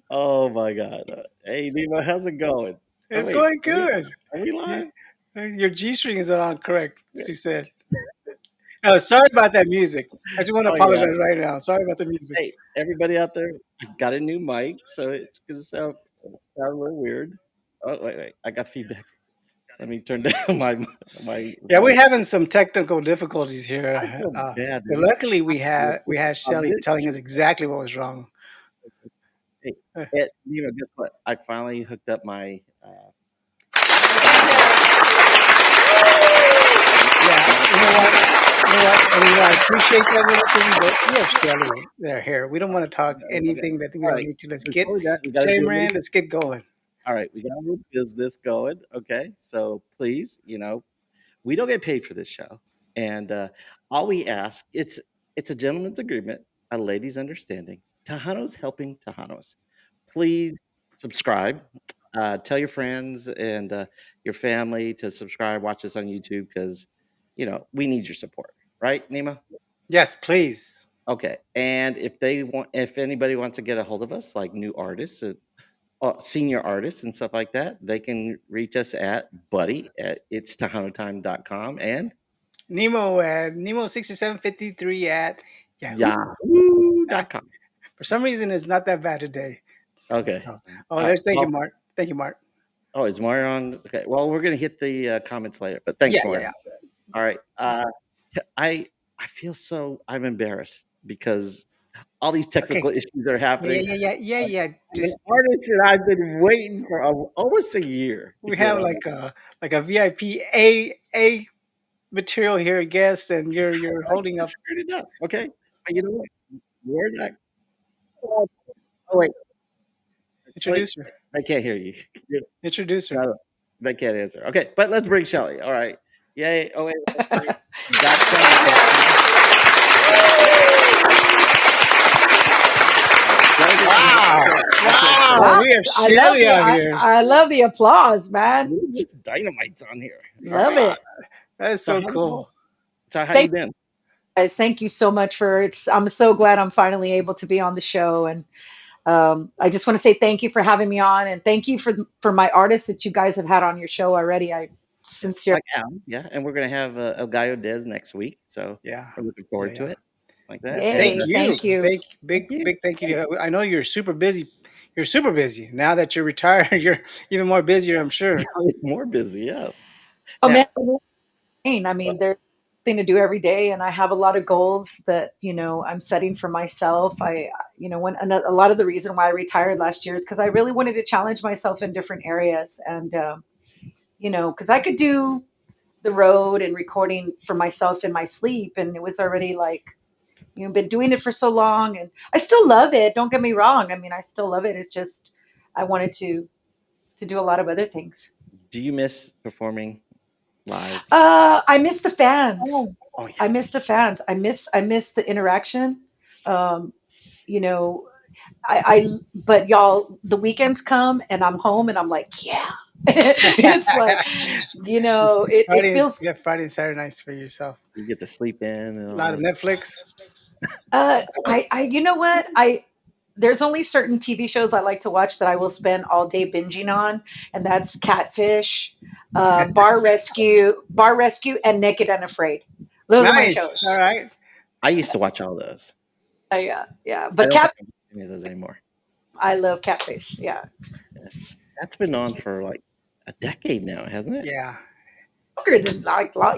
Oh my God. Hey, Nemo, how's it going? Oh It's wait, going good. are we You, live? your G string is not on correct, Yeah. she said. Oh, sorry about that music. I just want to Oh yeah. apologize right now. Sorry about the music. Hey, everybody out there, I got a new mic, so it's gonna sound a little weird. Oh wait, I got feedback. Let me turn down my Yeah, we're volume. having some technical difficulties I here. feel bad, But man. luckily, I feel we had a Shelly bit. telling us exactly what was wrong. Hey, Uh, guess what? I finally hooked up my sound box. Yeah, My you know what? You know what? And I appreciate that and everything, but we have Shelly there here. We don't want to talk okay. anything that we All don't right. need to. Let's get Before that, we got to do a disclaimer little. in. Let's get going. All right, we got a little business going. Okay, so please, we don't get paid for this show, and all we ask it's a gentleman's agreement, a lady's understanding. Tejano's helping Tejanos. Please subscribe. Tell your friends and your family to subscribe. Watch us on YouTube because we need your support, right, Nima? Yes, please. Okay, and if anybody wants to get a hold of us, like new artists, senior artists and stuff like that, they can reach us at buddy at ItsTejanoTime.com and Nemo at Nemo6753 at Yahoo. Ah, Yahoo.com. for some reason, it's not that bad today. Okay. So, oh, there's thank you, Well, Mark. Thank you, Mark. oh, is Mario on? Okay. Well, we're gonna hit the comments later, but Yeah, thanks, yeah, Mario. yeah. All right. I feel I'm embarrassed because all these Okay. technical issues are Yeah, happening. yeah, yeah, yeah, yeah. I'm an Just artist that I've been waiting for almost a year to we get have on. like a VIP A material here, guest, and you're I holding up. screwed it up. Okay. But you know what? We're not. Oh, wait. Actually, Introduce her. I can't hear you. Introduce her. No, they can't answer. Okay, but let's bring Shelly. All right. Yay. Oh, wait. Okay. Got sound effects here. All right. Gotta get the Wow, Okay, wow. cool. Wow, We have I love Shelly the out here. I love the applause, man. Ooh, this dynamite's on here. All Love right. Wow, it. that is So so how cool. you Thank been? you guys. Thank you so much for it's I'm so glad I'm finally able to be on the show, and I just want to say thank you for having me on, and thank you for my artists that you guys have had on your show already. I Yes, sincerely like Al. Yeah, and we're gonna have El Gallo Dez next week, so Yeah, we're looking yeah, forward to yeah. it. Like that. And Thank yay, you. thank you. Thank thank you. big thank you. To you. I know you're super busy. You're super busy now that you're retired. You're even more busier, I'm sure. More busy. Yes. Oh Now, man, I mean there's thing to do every day, and I have a lot of goals that I'm setting for myself. When a lot of the reason why I retired last year is because I really wanted to challenge myself in different areas, and because I could do the road and recording for myself in my sleep, and it was already like been doing it for so long, and I still love it. Don't get me wrong. I mean, I still love it. It's just I wanted to do a lot of other things. do you miss performing live? I miss the fans. Oh yeah. I miss the fans. I miss the interaction. Um, you know, but y'all, the weekends come and I'm home and I'm like, yeah. It's like, it feels, Friday and Saturday nights for yourself. You get to sleep in and A all lot of this. Netflix. you know what? There's only certain TV shows I like to watch that I will spend all day binging on, and that's Catfish, Bar Rescue, and Naked and Afraid. Those are my Nice. All shows. right. I used to watch all those. Yeah, yeah. I But don't Cat, have any of those anymore. I love Catfish. Yeah, Yeah. That's been on for like a decade now, hasn't it? Yeah. longer than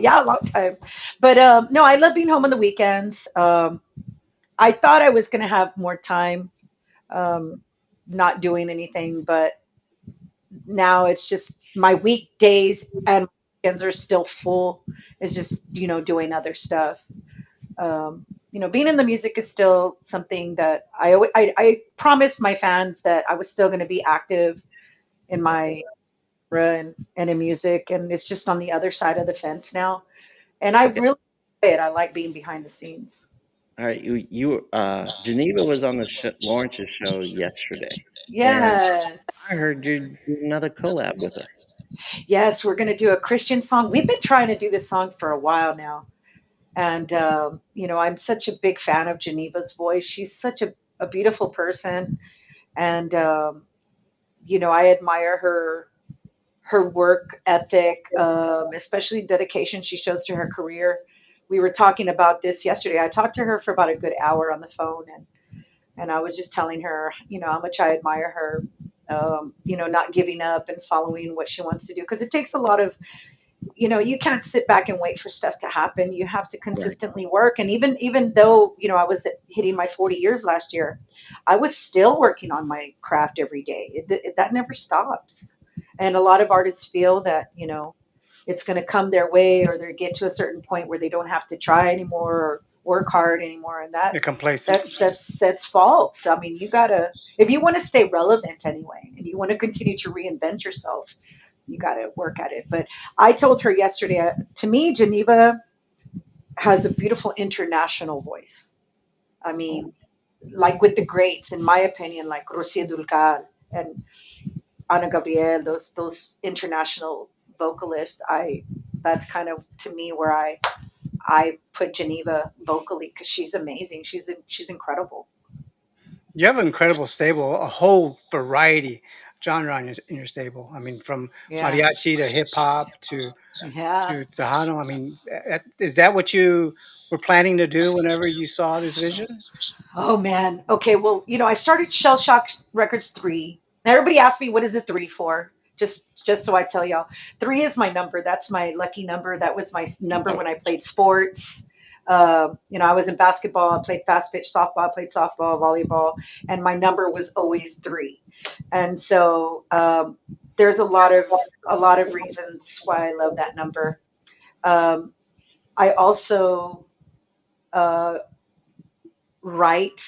yeah, a long time. But no, I love being home on the weekends. I thought I was gonna have more time, um, not doing anything, but now it's just my weekdays and weekends are still full. It's just doing other stuff. Being in the music is still something that I promised my fans that I was still going to be active in my genre and in music, and it's just on the other side of the fence now. And I Okay. really enjoy it. I like being behind the scenes. All right. Geneva was on the Lawrence's show yesterday, and Yes. I heard you do another collab with her. Yes, we're going to do a Christian song. We've been trying to do this song for a while now. And, I'm such a big fan of Geneva's voice. She's such a beautiful person. And I admire her work ethic, especially dedication she shows to her career. We were talking about this yesterday. I talked to her for about a good hour on the phone, and I was just telling her, how much I admire her, not giving up and following what she wants to do. Because it takes a lot of, you can't sit back and wait for stuff to happen. You have to Right. consistently work. And even though, I was hitting my 40 years last year, I was still working on my craft every day. That never stops. And a lot of artists feel that, it's going to come their way, or they get to a certain point where they don't have to try anymore or work hard anymore. And They're that complacent. that's false. I mean, you gotta, if you want to stay relevant anyway, and you want to continue to reinvent yourself, you got to work at it. But I told her yesterday, to me, Geneva has a beautiful international voice. I mean, like with the greats, in my opinion, like Rosia Dulcar and Ana Gabriel, those international vocalists. That's kind of, to me, where I put Geneva vocally, because she's amazing. She's incredible. You have an incredible stable, a whole variety genre in your stable. I mean, from Yeah, mariachi to hip hop yeah. to Tejano. I mean, is that what you were planning to do whenever you saw this vision? Oh man. Okay. Well, I started Shell Shock Records 3. Everybody asks me what is the three for. Just so I tell y'all, three is my number. That's my lucky number. That was my number when I played sports. I was in basketball. I played fast pitch softball. I played softball, volleyball, and my number was always three. And so there's a lot of reasons why I love that number. Um, I also uh, write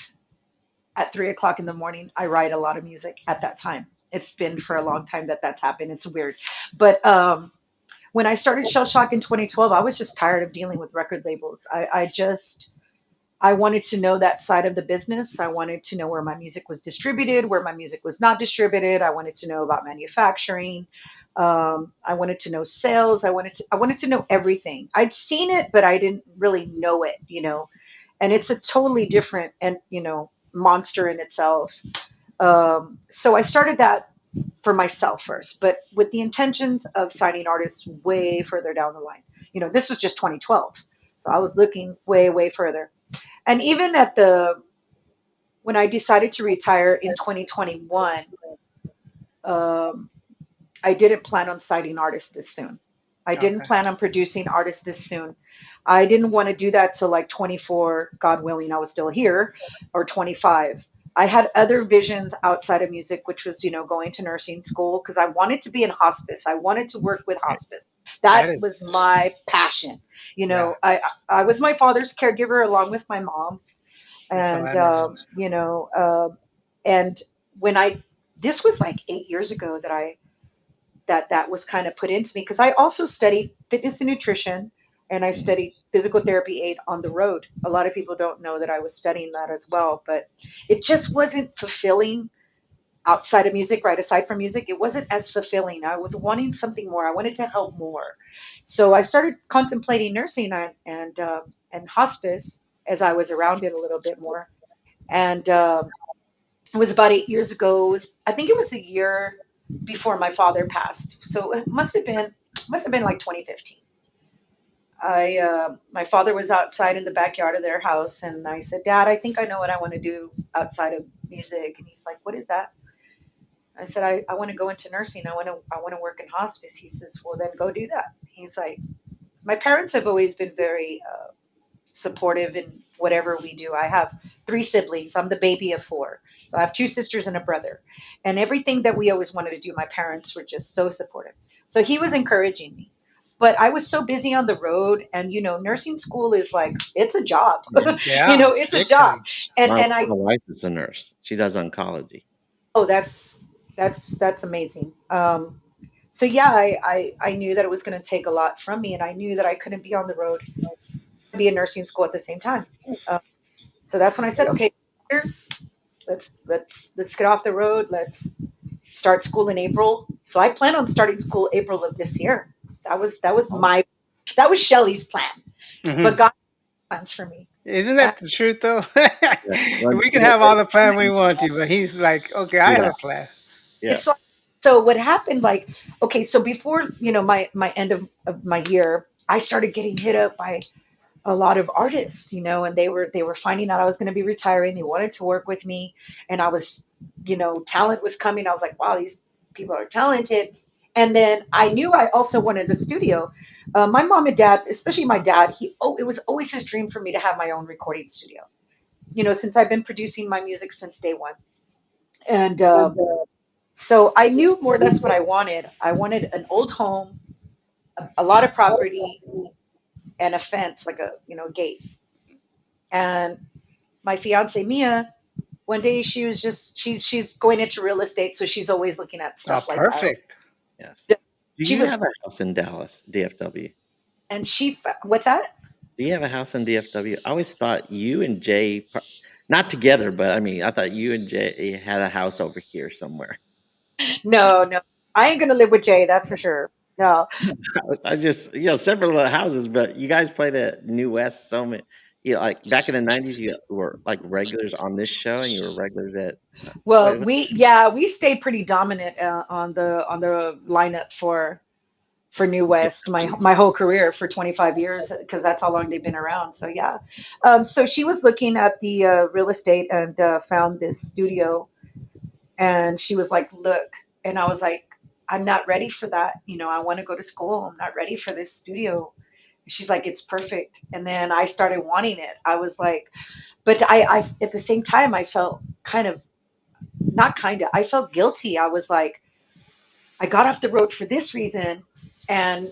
at 3 o'clock in the morning. I write a lot of music at that time. It's been for a long time that that's happened. It's weird. But when I started Shell Shock in 2012, I was just tired of dealing with record labels. I wanted to know that side of the business. I wanted to know where my music was distributed, where my music was not distributed. I wanted to know about manufacturing. I wanted to know sales. I wanted to know everything. I'd seen it, but I didn't really know it. And it's a totally different and monster in itself. So I started that for myself first, but with the intentions of signing artists way further down the line. This was just 2012, so I was looking way, way further. And even when I decided to retire in 2021, um, I didn't plan on signing artists this soon. I didn't Okay, plan on producing artists this soon. I didn't want to do that till like 24, God willing, I was still here, or 25. I had other visions outside of music, which was, going to nursing school because I wanted to be in hospice. I wanted to work with hospice. that That was is, my passion. yeah. I was my father's caregiver along with my mom, That's how and I imagine. and when I this was like 8 years ago that was kind of put into me, because I also studied fitness and nutrition, and I studied physical therapy aid on the road. A lot of people don't know that I was studying that as well, but it just wasn't fulfilling outside of music, right? Aside from music, it wasn't as fulfilling. I was wanting something more. I wanted to help more. So I started contemplating nursing and hospice as I was around it a little bit more. And it was about 8 years ago. I think it was the year before my father passed. So it must have been like 2015. My father was outside in the backyard of their house, and I said, "Dad, I think I know what I want to do outside of music." And he's like, "What is that?" I said, "I want to go into nursing. I want to work in hospice." He says, "Well, then go do that." He's like, my parents have always been very supportive in whatever we do. I have three siblings. I'm the baby of four. So I have two sisters and a brother. And everything that we always wanted to do, my parents were just so supportive. So he was encouraging me. But I was so busy on the road, and nursing school is like, it's a job. Yeah. Yeah, It's a big job. time. And My and my I wife is a nurse. She does oncology. oh that's amazing. So yeah, I knew that it was going to take a lot from me, and I knew that I couldn't be on the road and be in nursing school at the same time. Um, so that's when I said, okay, here's let's get off the road. Let's start school in April. So I plan on starting school April of this year. That was Oh, Shelly's plan. But Hmm. God plans for me. Isn't And that the truth though? Yeah. Well, We can you know have all what? the plan we want to, but he's like, okay, I have Yeah, a plan. yeah. it's like, so what happened, like, okay, so before, my end of my year, I started getting hit up by a lot of artists, and they were finding out I was going to be retiring. They wanted to work with me, and I was, talent was coming. I was like, wow, these people are talented. And then I knew I also wanted a studio. My mom and dad, especially my dad, it was always his dream for me to have my own recording studio. Since I've been producing my music since day one, and so I knew more or less what I wanted. I wanted an old home, a lot of property, and a fence, like a gate. And my fiance Mia, one day she was just she's going into real estate, so she's always looking at Oh, stuff like that. perfect. Yes. Do She you was, have a house in Dallas, DFW? and what's that? Do you have a house in DFW? I always thought you and Jay, not together, but I mean, I thought you and Jay had a house over here somewhere. No, no, I ain't gonna live with Jay, that's for sure. No, I just, several houses, but you guys played at New West so many. Like back in the '90s, you were like regulars on this show, and you were regulars at well, what? we stayed pretty dominant on the lineup for New West my whole career for 25 years because that's how long they've been around. So yeah, so she was looking at the real estate and found this studio, and she was like, "Look," and I was like, "I'm not ready for that. I want to go to school. I'm not ready for this studio." She's like, "It's perfect." And then I started wanting it. I was like, but I at the same time I felt kind of not kind of I felt guilty. I was like, I got off the road for this reason, and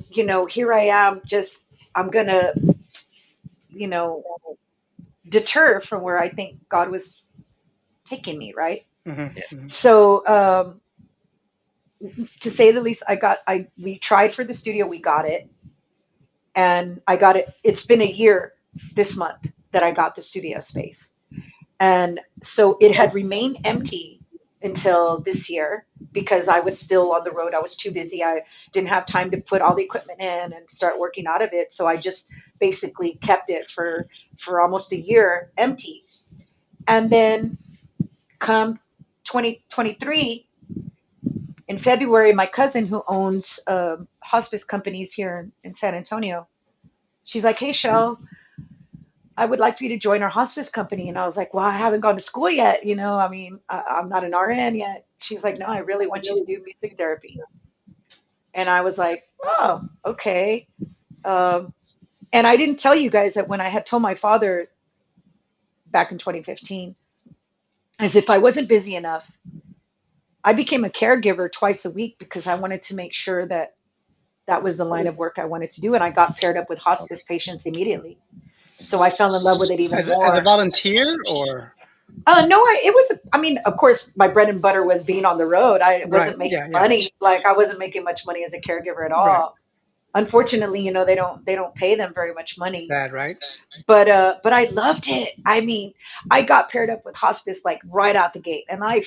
here I am, just I'm gonna you know deter from where I think God was taking me, right? Hmm. Yeah, Hmm. So to say the least, we tried for the studio, we got it, and I got it. It's been a year this month that I got the studio space, and so it had remained empty until this year because I was still on the road. I was too busy. I didn't have time to put all the equipment in and start working out of it. So I just basically kept it for almost a year empty. And then come 2023 in February, my cousin who owns hospice companies here in San Antonio, she's like, "Hey, Shell, I would like for you to join our hospice company." And I was like, "Well, I haven't gone to school yet. I mean, I'm not an RN yet." She's like, "No, I really want you to do music therapy." And I was like, "Oh, okay." Um, and I didn't tell you guys that when I had told my father back in 2015, as if I wasn't busy enough, I became a caregiver twice a week because I wanted to make sure that that was the line of work I wanted to do. And I got paired up with hospice patients immediately. So I fell in love with it even As a more. volunteer, or No, it was, I mean, of course, my bread and butter was being on the road. I right? wasn't making Yeah, yeah. money. Like I wasn't making much money as a caregiver at Right. all. Unfortunately, they don't pay them very much money. Sad, right? But I loved it. I mean, I got paired up with hospice like right out the gate, and I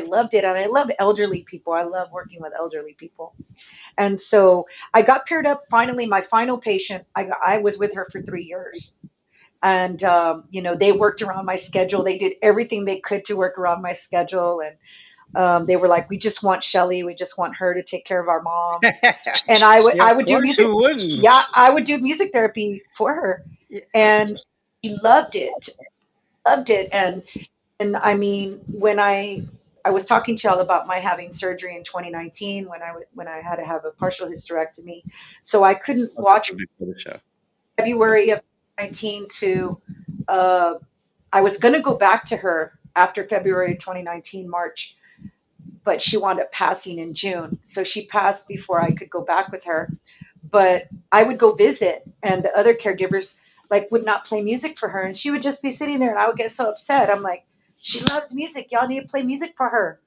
loved it. And I love elderly people. I love working with elderly people. And so I got paired up. Finally, my final patient, I was with her for 3 years. And they worked around my schedule. They did everything they could to work around my schedule. And they were like, "We just want Shelly. We just want her to take care of our mom." And I would Yeah, I of would do course. music. Who wouldn't? Yeah, I would do music therapy for her, Yeah, and she loved it. Loved it. And I mean, when I was talking to y'all about my having surgery in 2019 when I had to have a partial hysterectomy, so I couldn't watch before the show. So, February of 19 to uh, I was going to go back to her after February 2019 March, but she wound up passing in June. So she passed before I could go back with her. But I would go visit, and the other caregivers like would not play music for her, and she would just be sitting there, and I would get so upset. I'm like, she loves music. Y'all need to play music for her.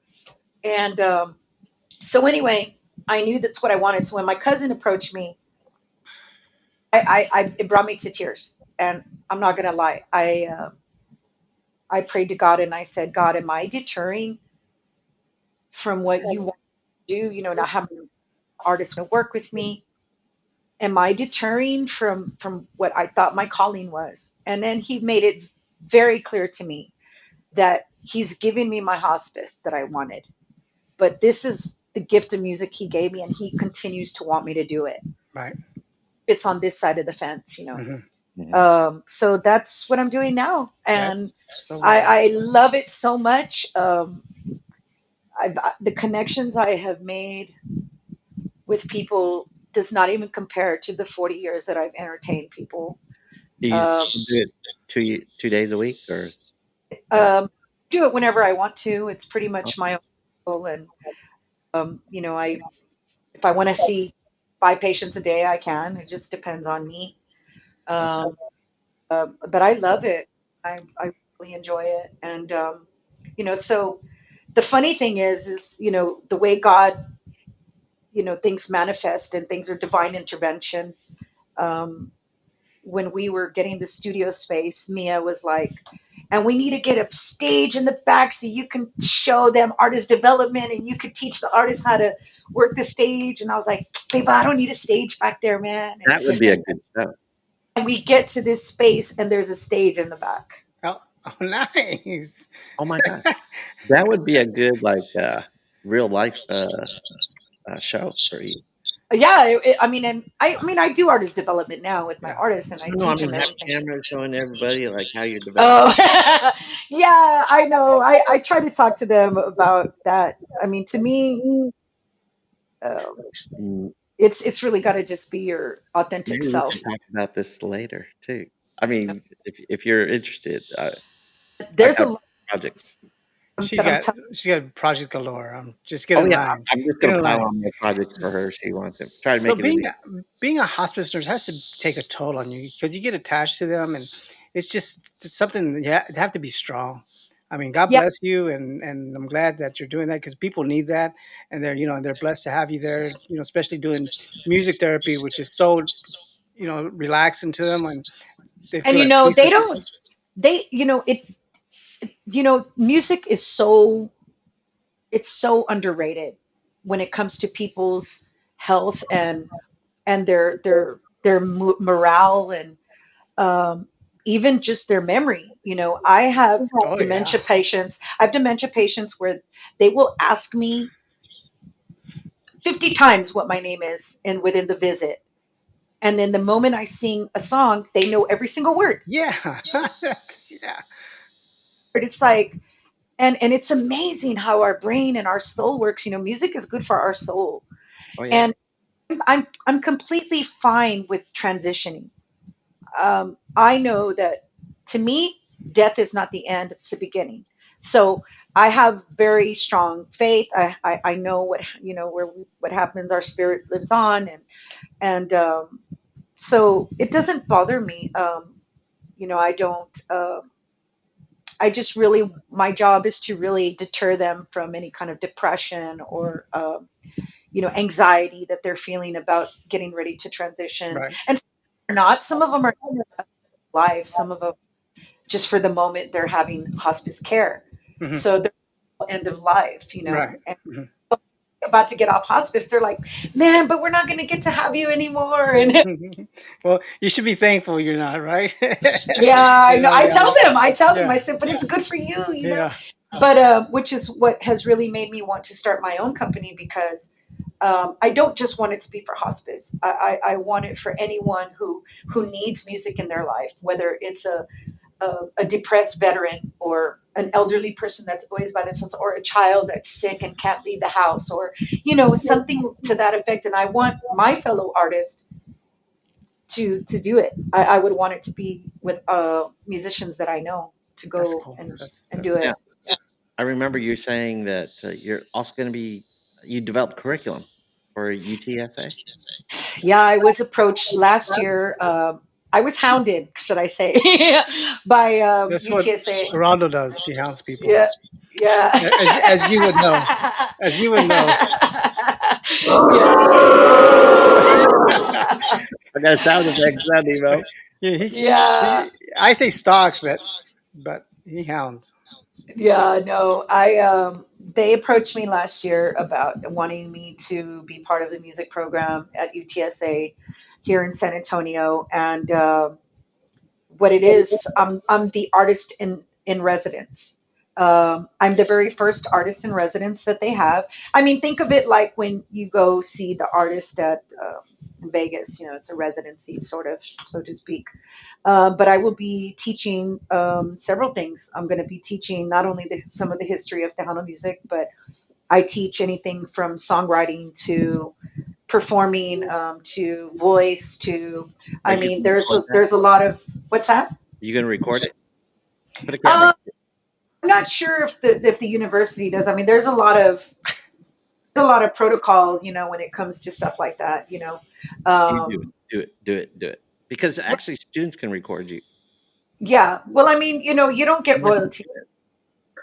And so anyway, I knew that's what I wanted. So when my cousin approached me, it brought me to tears. And I'm not gonna lie, I prayed to God and I said, "God, am I deterring from what you want to do? Not having artists want to work with me." am I deterring from what I thought my calling was? And then he made it very clear to me that he's giving me my hospice that I wanted, but this is the gift of music he gave me, and he continues to want me to do it. Right. It's on this side of the fence, you know. Hmm. Mhm. So that's what I'm doing now, and That's so I, good. I love it so much. The connections I have made with people does not even compare to the 40 years that I've entertained people. Do you Um, still do it 2 days a week or um, do it whenever I want to. It's pretty oh, much my own schedule, and you know, I if I want to see 5 patients a day, I can. It just depends on me. okay. Um, but I love it. I really enjoy it, and you know, so the funny thing is you know the way God, you know, things manifest and things are divine intervention. Um, when we were getting the studio space, Mia was like, and we need to get a stage in the back so you can show them artist development and you could teach the artists how to work the stage. And I was like, babe, I don't need a stage back there, man. That would be a good show. And we get to this space and there's a stage in the back. Oh, oh, nice. Oh my gosh. That would be a good, like, real life, show for you. Yeah, I mean, and I mean, I do artist development now with my Yeah. artists and I No, I teach mean, them have everything. cameras showing everybody, like, how you're developing. Oh, yeah, I know. I try to talk to them about that. I mean, to me, um, Mm, it's really got to just be your authentic maybe we self. should talk about this later too. I mean, if you're interested, I There's a got lot projects. She's that I'm got telling. she's got project galore. Just get Oh, in yeah, line. I'm just Get gonna in pile line. on more projects for her if she wants to. Try to So make it easy. being a hospice nurse has to take a toll on you because you get attached to them, and it's something you have to be strong. I mean, God Yeah, bless you, and I'm glad that you're doing that because people need that, and they're blessed to have you there. Especially doing music therapy, which is so relaxing to them, and they and feel you at know peace they with you. don't. They, you know, it. You know, music is so it's so underrated when it comes to people's health and their morale and um, even just their memory. You know, I have Oh yeah, dementia patients. I have dementia patients where they will ask me 50 times what my name is and within the visit. And then the moment I sing a song, they know every single word. yeah, yeah. It's like, and it's amazing how our brain and our soul works. You know, music is good for our soul. Oh yeah, And I'm completely fine with transitioning. I know that to me, death is not the end; it's the beginning. So I have very strong faith. I know what you know where what happens. Our spirit lives on, and so it doesn't bother me. You know, I don't. I just really my job is to really deter them from any kind of depression or you know anxiety that they're feeling about getting ready to transition. Right. And not some of them are alive. Some of them just for the moment they're having hospice care. Hmm. So they're end of life, you know, Right. and Mhm. about to get off hospice, they're like, man, but we're not going to get to have you anymore. And Well, you should be thankful you're not, right? yeah, I know. Yeah, I tell them, yeah, I said, but it's good for you, you know. yeah. But which is what has really made me want to start my own company because I don't just want it to be for hospice. I want it for anyone who needs music in their life, whether it's a depressed veteran or an elderly person that's always by themselves or a child that's sick and can't leave the house or you know something to that effect. And I want my fellow artists to do it. I would want it to be with musicians that I know to That's go cool. and do That's yeah. it. I remember you saying that you're also going to be you developed curriculum for UTSA. Yeah, I was approached last year. I was hounded, should I say, by that's what UTSA. Geraldo does. He hounds people, Yeah, yeah. as you would know, as you would know. I got a sound effect, not Nemo. Yeah, Yeah, I say stalks, but he hounds. yeah, no. I they approached me last year about wanting me to be part of the music program at UTSA, here in San Antonio, and what it is, I'm the artist in residence. I'm the very first artist in residence that they have. I mean, think of it like when you go see the artist at in Vegas. You know, it's a residency, sort of, so to speak. But I will be teaching several things. I'm going to be teaching not only some of the history of Tejano music, but I teach anything from songwriting to performing to voice to. Are I you mean, gonna record that? there's a lot of what's that? You gonna record it? Put a camera. Um, I'm not sure if the university does. I mean, there's a lot of protocol, when it comes to stuff like that. You do it. Um, Do it. Do it. Do it. Because actually, students can record you. yeah. Well, I mean, you don't You get might be royalty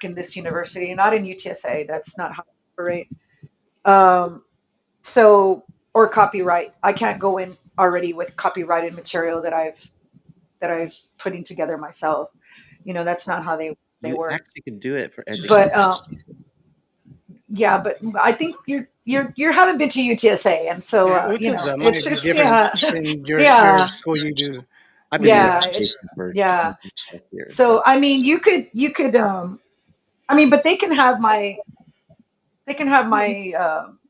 in this university, not in UTSA. That's not how they operate. Um, so or copyright. I can't go in already with copyrighted material that I've putting together myself. That's not how they You work. actually can do it for But education. yeah, but I think you haven't been to UTSA, and so Yeah, autism might be it's different yeah, than your yeah, school you do. I've been in yeah, education for yeah. 20 plus years, so So I mean, you could I mean, but they can have my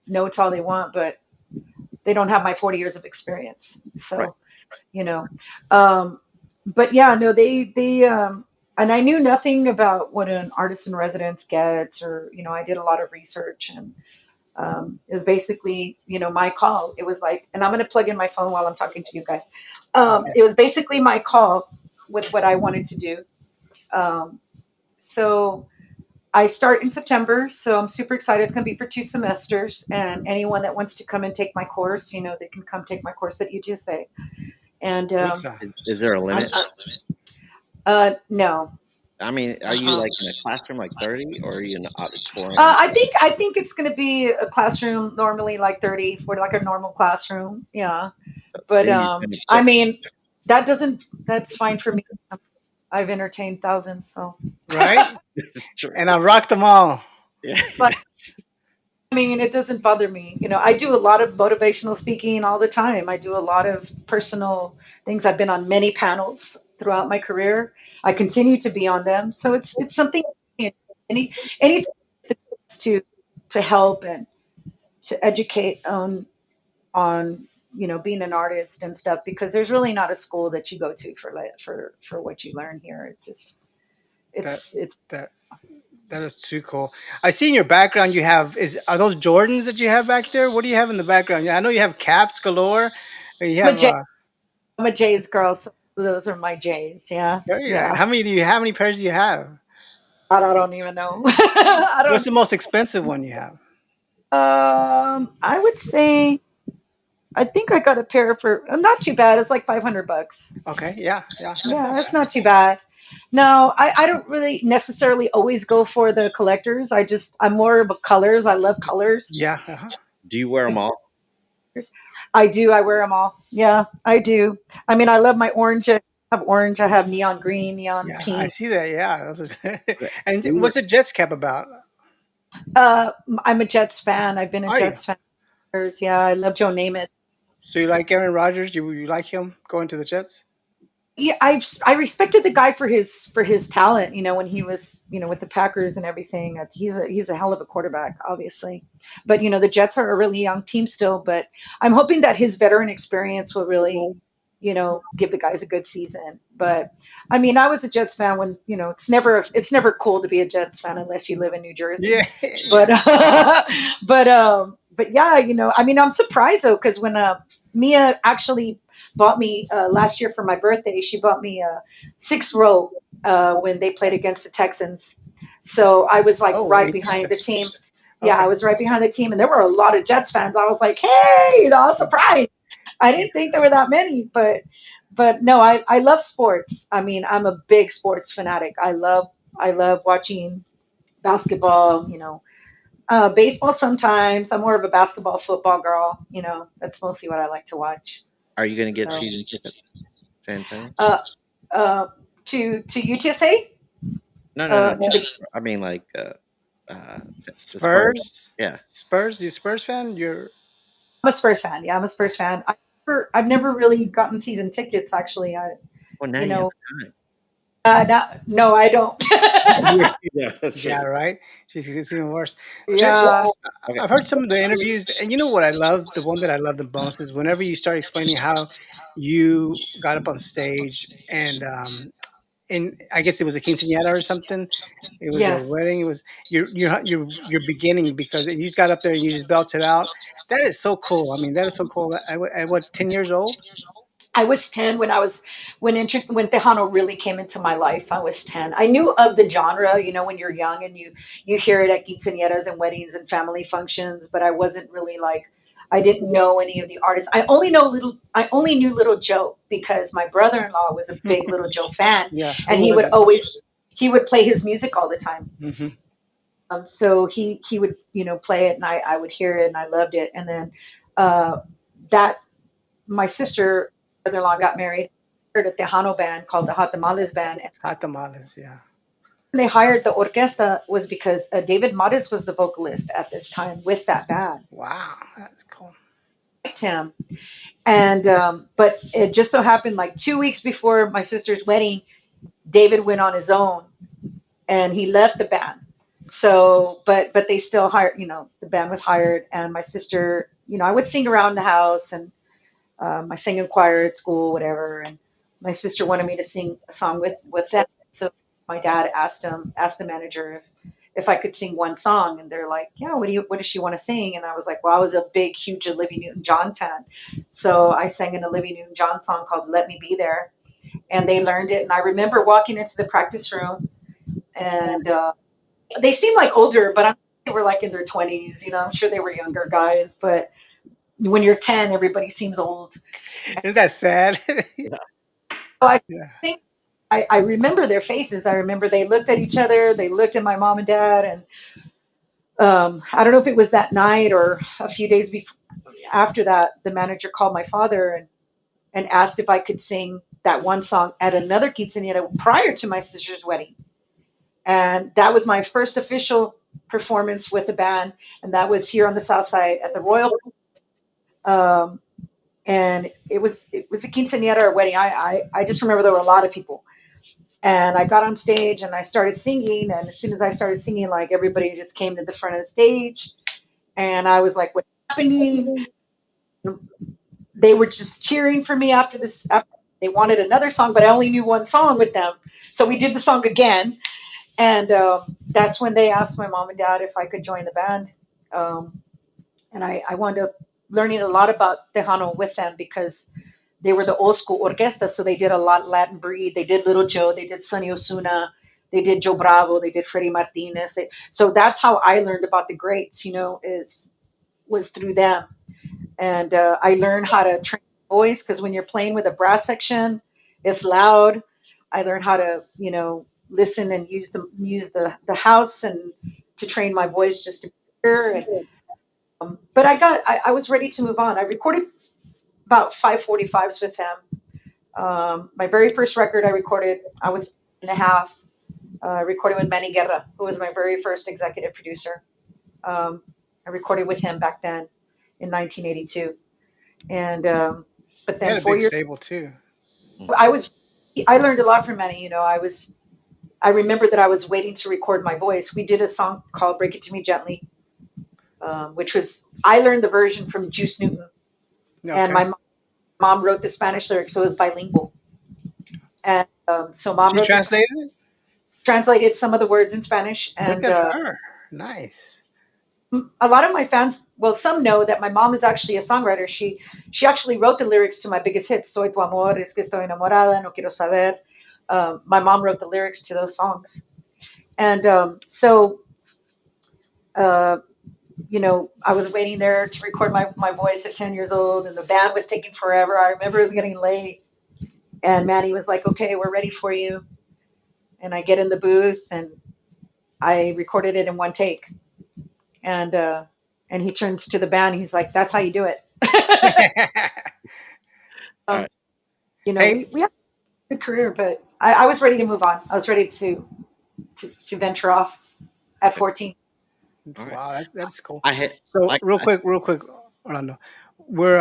notes all they want, but they don't have my 40 years of experience. right. So you know, um, but yeah, no, they and I knew nothing about what an artist in residence gets, or I did a lot of research, and it was basically, my call. It was like, and I'm going to plug in my phone while I'm talking to you guys. Okay. It was basically my call with what I wanted to do. Um, so I start in September, so I'm super excited. It's going to be for 2 semesters, and anyone that wants to come and take my course, they can come take my course at UTSA. And What's Is there a I'm, limit? no, I mean, are you uh-uh. like in a classroom like 30, or are you in an auditorium? I think it's going to be a classroom normally like 30 for like a normal classroom. Yeah. But Then you kind of I put. mean, that's fine for me. I've entertained thousands, so right? True. And I rocked them all. Yeah. but I mean, it doesn't bother me. I do a lot of motivational speaking all the time. I do a lot of personal things. I've been on many panels throughout my career. I continue to be on them. So it's something any to to help and to educate on being an artist and stuff, because there's really not a school that you go to for what you learn here. It's just That it's that that is too cool. I see in your background you have is are those Jordans that you have back there? What do you have in the background? Yeah, I know you have caps galore. And you I'm a have J I'm a Jays girl, so those are my Jays. Yeah, very nice. yeah. How many do you how many pairs do you have? I don't even know. I What's don't. the most expensive one you have? I would say I think I got a pair for not too bad. It's like $500. Okay, yeah, yeah, that's Yeah, not that's bad. not too bad. No, I don't really necessarily always go for the collectors. I'm more of a colors. I love colors. Yeah, uh-huh. Do you wear them all? I do. I wear them all. Yeah, I do. I mean, I love my orange. I have orange. I have neon green, neon Yeah, I pink. see that. Yeah, Okay. and Do you wear, what's the Jets cap about? I'm a Jets fan. I've been a Are you? Jets fan for years. Yeah, I love Joe Namath. So you like Aaron Rodgers? You like him going to the Jets? Yeah, I respected the guy for his talent. When he was with the Packers and everything. He's a hell of a quarterback, obviously. But the Jets are a really young team still. But I'm hoping that his veteran experience will really give the guys a good season. But I mean, I was a Jets fan when it's never cool to be a Jets fan unless you live in New Jersey. Yeah, But yeah, but yeah, I mean, I'm surprised though, because when Mia actually bought me last year for my birthday, she bought me a sixth row when they played against the Texans. So I was like Oh, right behind interesting. the team. Yeah, I Okay. was right behind the team, and there were a lot of Jets fans. I was like, hey, I was surprised. I Yeah. didn't think there were that many, but no, I love sports. I mean, I'm a big sports fanatic. I love watching basketball. Baseball sometimes. I'm more of a basketball football girl. That's mostly what I like to watch. are you going to get So, season tickets? San Antonio? uh, uh, to UTSA, No, no, no. to the I mean, like, the Spurs. Spurs? Yeah. Spurs? You Spurs fan? You're I'm a Spurs fan. Yeah, I'm a Spurs fan. I've never really gotten season tickets. Actually, Well, now you you have know, the time. no, I don't. Yeah, that's Yeah, true. right. It's even worse. See, Yeah, Okay. I've heard some of the interviews, and you know what I love? The one that I love the most is whenever you start explaining how you got up on stage and I guess it was a quinceañera or something. It was a yeah. wedding. It was your beginning because you just got up there and you just belted out. That is so cool. I mean, that is so cool. At what 10 years old? I was 10 when when Tejano really came into my life. I was 10. I knew of the genre, when you're young and you hear it at quinceañeras and weddings and family functions, but I wasn't really like I didn't know any of the artists. I only knew Little Joe because my brother-in-law was a big Little Joe fan Yeah, and who wasn't? he would play his music all the time. Hmm. So he would, play it and I would hear it and I loved it. And then uh that my sister brother-in-law got married, hired a Tejano band called the Hot Tamales Band. And Hot tamales. Yeah. they hired the orquesta was because David Mares was the vocalist at this time with that band. Wow, that's cool. Liked him, and but it just so happened like 2 weeks before my sister's wedding, David went on his own and he left the band. So, but they still hired, the band was hired, and my sister, I would sing around the house and I sang in choir at school, whatever. And my sister wanted me to sing a song with them. So my dad asked the manager if I could sing one song, and they're like, "Yeah, what does she want to sing?" And I was like, "Well, I was a big, huge Olivia Newton-John fan, so I sang an Olivia Newton-John song called 'Let Me Be There,' and they learned it. And I remember walking into the practice room, and they seemed like older, but they were like in their 20s. I'm sure they were younger guys, but when you're 10, everybody seems old. Isn't that sad? Yeah. So I Yeah. think I remember their faces. I remember they looked at each other. They looked at my mom and dad, and I don't know if it was that night or a few days before. After that, the manager called my father and asked if I could sing that one song at another quinceañera prior to my sister's wedding, and that was my first official performance with the band, and that was here on the South Side at the Royal. Um, and it was a quinceañera or wedding. I just remember there were a lot of people. And I got on stage and I started singing. And as soon as I started singing, like everybody just came to the front of the stage. And I was like, what's happening? They were just cheering for me after this. They wanted another song, but I only knew one song with them. So we did the song again. And that's when they asked my mom and dad if I could join the band. Um, and I wound up learning a lot about Tejano with them because they were the old school orquesta, so they did a lot Latin breed. They did Little Joe, they did Sonny Osuna, they did Joe Bravo, they did Freddie Martinez. So that's how I learned about the greats. Is was through them, and I learned how to train my voice because when you're playing with a brass section, it's loud. I learned how to listen and use the house and to train my voice just to hear. And but I was ready to move on. I recorded about 545s with them. My very first record I recorded, I was and a half, recording with Manny Guerra, who was my very first executive producer. I recorded with him back then in 1982. And, but You had then a four big years, stable too. I was, I learned a lot from Manny. I remember that I was waiting to record my voice. We did a song called Break It To Me Gently, which was, I learned the version from Juice Newton. And Okay. my mom wrote the Spanish lyrics, so it was bilingual. And so mom She wrote this translated it. translated some of the words in Spanish, Look and at her. Nice. a lot of my fans, well, some know that my mom is actually a songwriter. She actually wrote the lyrics to my biggest hits, "Soy tu amor," "Es que estoy enamorada," "No quiero saber." My mom wrote the lyrics to those songs, and so uh, I was waiting there to record my voice at 10 years old, and the band was taking forever. I remember it was getting late, and Maddie was like, "Okay, we're ready for you," and I get in the booth and I recorded it in one take. and and he turns to the band. He's like, "That's how you do it." All um, right. we Hey, we had a good career, but I was ready to move on. I was ready to venture off at Okay. 14. All right. wow, that's cool. I had So like real quick, Orlando, we're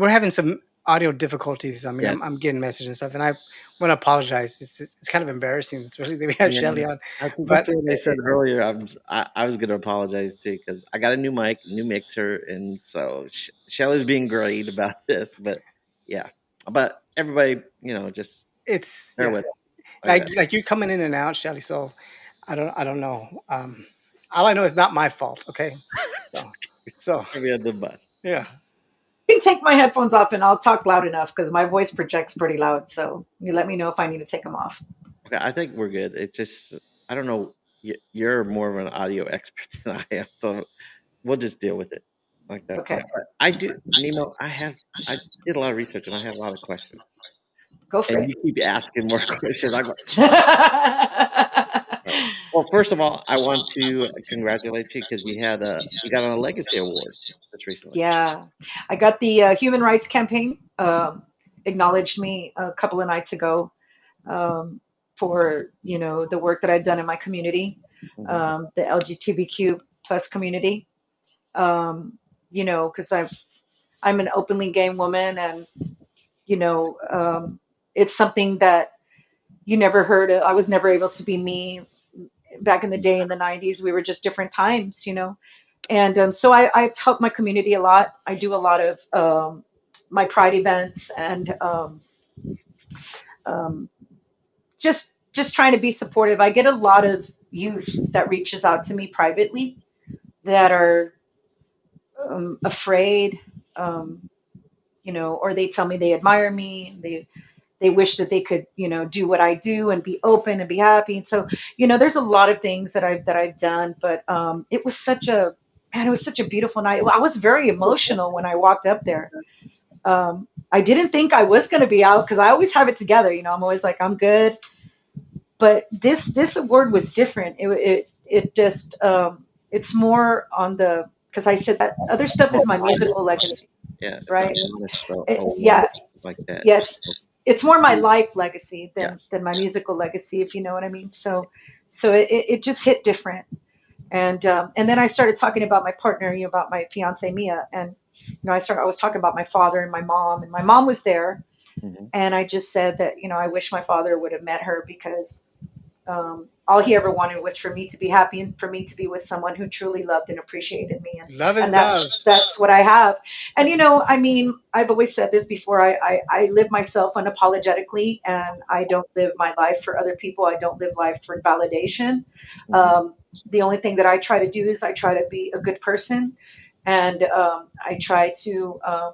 having some audio difficulties. I mean, Yes. I'm getting messages and stuff, and I want to apologize. It's kind of embarrassing, especially that we have Yeah, Shelly on. I think But that's what I said earlier. I was gonna apologize too because I got a new mic, new mixer, and so Shelly's being great about this. But yeah, but everybody, just it's bear yeah, with us. Okay, like you're coming in and out, Shelly. So I don't know. All I know is not my fault. Okay, so so throw me on the bus. yeah. You can take my headphones off and I'll talk loud enough because my voice projects pretty loud. So you let me know if I need to take them off. Okay, I think we're good. It's just I don't know. You're more of an audio expert than I am, so we'll just deal with it like that. Okay, But I do, Nemo. I did a lot of research and I have a lot of questions. go for And it. you keep asking more questions. Well, first of all, I want to congratulate you because you got on a Legacy Award just recently. Yeah, I got the Human Rights Campaign acknowledged me a couple of nights ago um, for the work that I've done in my community, Mhm, the LGBTQ plus community. Um, because I'm an openly gay woman, and it's something that you never heard of. I was never able to be me back in the day in the 90s. We were just different times. And so I've helped my community a lot. I do a lot of my pride events and um, just trying to be supportive. I get a lot of youth that reaches out to me privately that are afraid, um, or they tell me they admire me. They wish that they could, do what I do and be open and be happy. And so, there's a lot of things that I've done, but it was such a man, it was such a beautiful night. Well, I was very emotional when I walked up there. I didn't think I was going to be out because I always have it together. I'm always like, I'm good. But this award was different. It just it's more on the because I said that other stuff is oh, my honest. musical legacy, Yeah, it's an right? honest award Yeah, like that. yeah, it's more my Mm, life legacy yeah. than my musical legacy, if you know what I mean. So it just hit different. And then I started talking about my partner, about my fiance Mia, and I was talking about my father and my mom, and my mom was there, Hmm. and I just said that I wish my father would have met her because all he ever wanted was for me to be happy and for me to be with someone who truly loved and appreciated me, and Love is and love. that's what I have. And I mean, I've always said this before. I live myself unapologetically, and I don't live my life for other people. I don't live life for validation. Hmm. Um, the only thing that I try to do is I try to be a good person, and I try to um,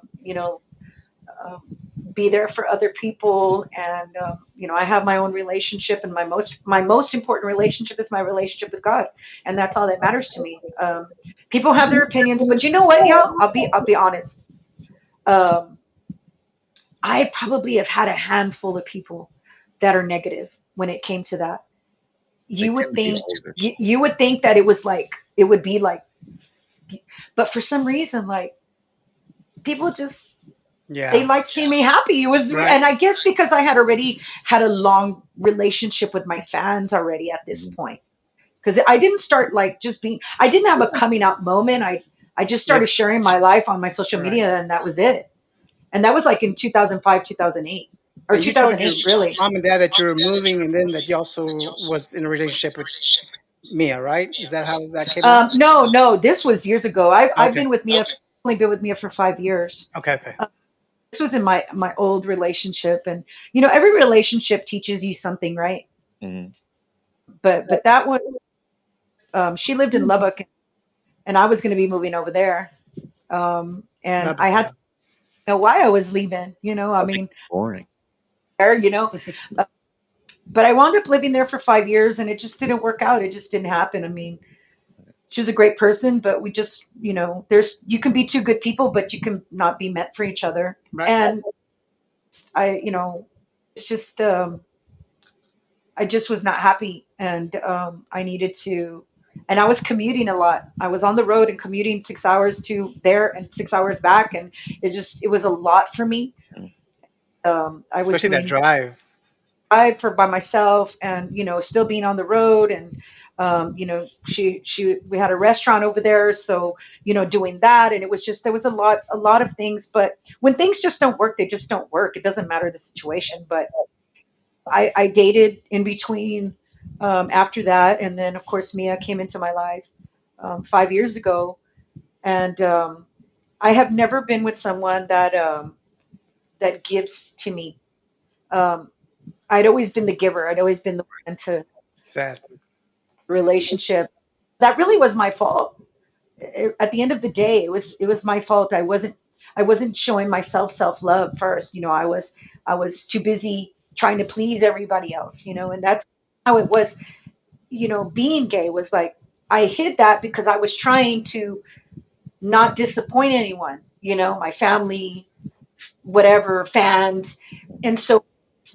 be there for other people. And I have my own relationship, and my most important relationship is my relationship with God, and that's all that matters to me. People have their opinions, but you know what, y'all? I'll be honest. Um, I probably have had a handful of people that are negative when it came to that. They You would tend to be think older. you would think that it would be like, but for some reason, like people just they Yeah. liked seeing me happy. It was, Right. and I guess because I had already had a long relationship with my fans already at this Mhm. point. Because I didn't start like just being, I didn't have a coming out moment. I just Yeah. started sharing my life on my social Right. media, and that was it. And that was like in 2005, 2008, or And you told your 2008, really. mom and dad that you were moving, and then that you also was in a relationship with Mia, right? Is that how that came out? No, no, this was years ago. I've Okay. been with Mia, only been with Mia for 5 years. Okay. Okay. This was in my old relationship, and every relationship teaches you something, right? Mhm. But that one, she lived in Lubbock, and I was going to be moving over there. And Love it. I had Yeah. to know why I was leaving. I I think mean, it's boring. there, uh, but I wound up living there for 5 years, and it just didn't work out. It just didn't happen. I mean, she was a great person, but we just, you can be two good people, but you can not be meant for each other. Right. And it's just, I just was not happy, and I needed to. And I was commuting a lot. I was on the road and commuting 6 hours to there and 6 hours back, and it was a lot for me. Mm. I was Especially that doing drive. drive for by myself, and still being on the road, and We had a restaurant over there, so doing that, and it was just there was a lot of things. But when things just don't work, they just don't work. It doesn't matter the situation. But I dated in between after that, and then of course Mia came into my life 5 years ago, and I have never been with someone that gives to me. Um, I'd always been the giver. I'd always been the one to Sad. relationship. That really was my fault. At the end of the day, it was my fault. I wasn't showing myself self-love first. I was too busy trying to please everybody else, and that's how it was. Being gay was like I hid that because I was trying to not disappoint anyone, my family, whatever, fans. And so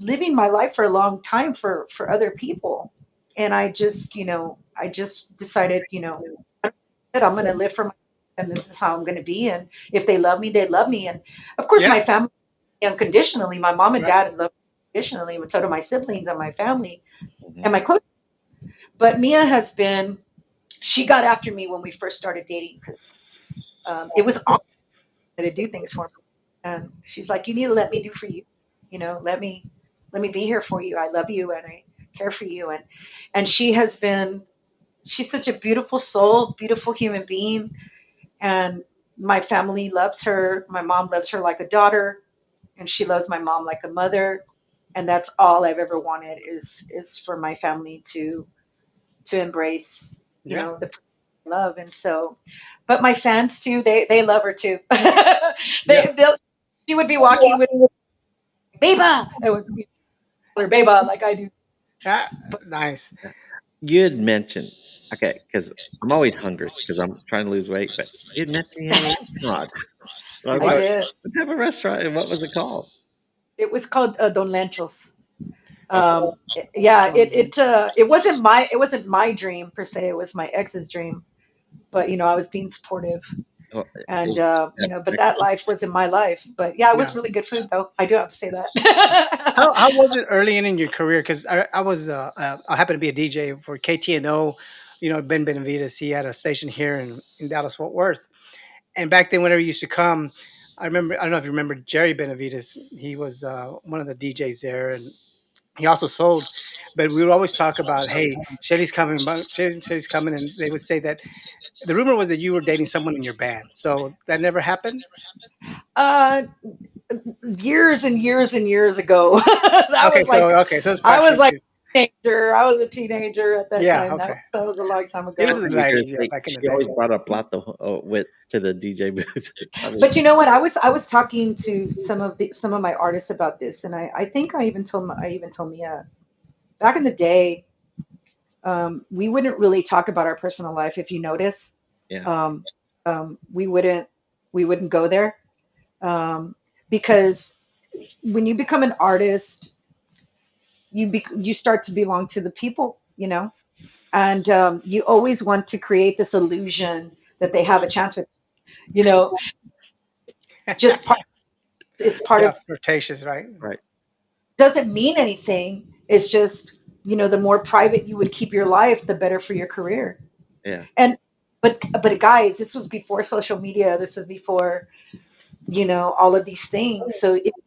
living my life for a long time for other people. And I just decided, that I'm going to live for myself, and this is how I'm going to be. And if they love me, they love me. And of course, Yeah. my family unconditionally, my mom and Right. dad love me unconditionally, and so do my siblings and my family Mhm. and my close. But Mia has been, she got after me when we first started dating because it was awkward to do things for me. And she's like, you need to let me do for you. Let me be here for you. I love you and I care for you. And she's such a beautiful soul, beautiful human being. And my family loves her. My mom loves her like a daughter, and she loves my mom like a mother. And that's all I've ever wanted is for my family to embrace, Yeah. the love. And so, but my fans too, they love her too. Yeah. They'll she would be walking with Beba. I would call her Beba like I do. Ah, But nice. You had mentioned, okay, because I'm always hungry because I'm trying to lose weight, but you had mentioned you had a restaurant. So I I thought, What? did. what type of restaurant and what was it called? It was called Don Lenchos. Okay. Yeah, Don't it it wasn't my dream per se. It was my ex's dream. But I was being supportive, Well, and that but that actually, life wasn't my life. But yeah, it Yeah. was really good food though. I do have to say that. How was it early in your career? Because I happened to be a DJ for KTNO, Ben Benavides. He had a station here in Dallas Fort Worth, and back then, whenever he used to come, I remember. I don't know if you remember Jerry Benavides. He was one of the DJs there, and he also sold. But we would always talk about, hey, Shelly's coming, Shelly's coming, and they would say that the rumor was that you were dating someone in your band. So that never happened. uh, Years and years and years ago. That Okay, was like so it's I past was your like a teenager. I was a teenager at that yeah. time. That, Okay, that was a long time it was ago. in the years, '90s. Yeah, back in the she day. always brought a plato with to the DJ booth. I mean, But you know what? I was talking to some of my artists about this, and I think I even told Mia back in the day. We wouldn't really talk about our personal life if you notice. yeah, Um, we wouldn't go there because when you become an artist, you start to belong to the people, and you always want to create this illusion that they have a chance with, you know, just part. It's part Yeah, of. flirtatious, right? right, Doesn't mean anything. It's just the more private you would keep your life, the better for your career. yeah. And but guys, this was before social media. This was before all of these things. So it's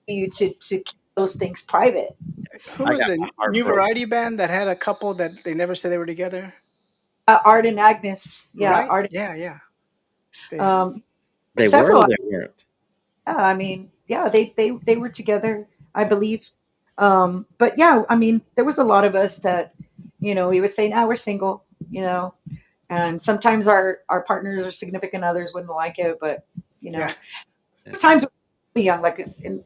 you to keep those things private. Who I was got the my heart new broke. variety band that had a couple that they never said they were together? Art and Agnes, yeah, Right? Art. Yeah, yeah. They Um, They were several. or they weren't. Yeah, I mean, yeah, they were together, I believe. But yeah, I mean, there was a lot of us that, we would say, now we're single, and sometimes our partners or significant others wouldn't like it, but yeah. Yeah. there's times when we were really young, like in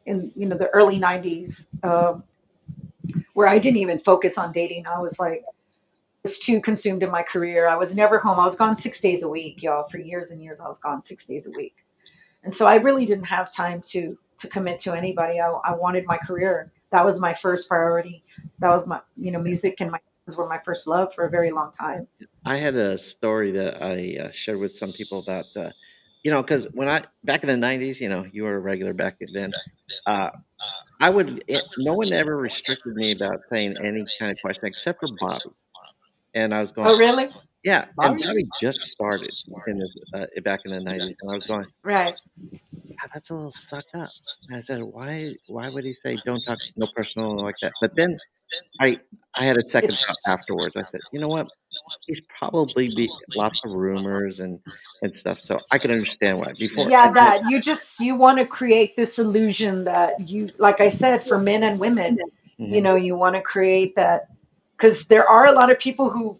the early '90s, where I didn't even focus on dating. I was like, was too consumed in my career. I was never home. I was gone 6 days a week, y'all. For years and years, I was gone 6 days a week. And so I really didn't have time to commit to anybody. I wanted my career. That was my first priority. That was my music and my friends were my first love for a very long time. I had a story that I shared with some people about, because when I back in the '90s, you were a regular back then. Uh, no one ever restricted me about saying any kind of question except for Bobby. and I was going, Oh, really? yeah, and Bobby? Bobby just started in his back in the '90s, and I was going, Right. "Ah, that's a little stuck up." And I said, "Why would he say don't talk no personal like that?" But then I I had a second It's thought afterwards. I said, "You know what? He's probably be lots of rumors and stuff, so I can understand why." Before I yeah, did. that you want to create this illusion that you, like I said, for men and women, Mhm. you want to create that because there are a lot of people who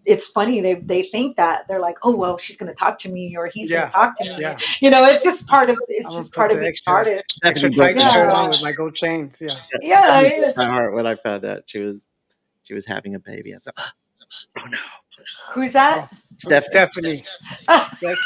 it's funny they think that they're like, oh well, she's going to talk to me or he's going to Yeah, talk to me. yeah. It's I'm gonna just put part of the being an extra artist. extra Stephanie broke tight my shirt heart. on Yeah, with my gold chains. Yeah. Yeah, yeah, Stephanie it broke is. my heart when I found out she was having a baby. I said, "Oh, no." Who's that? Oh, Stephanie. Stephanie. Steph-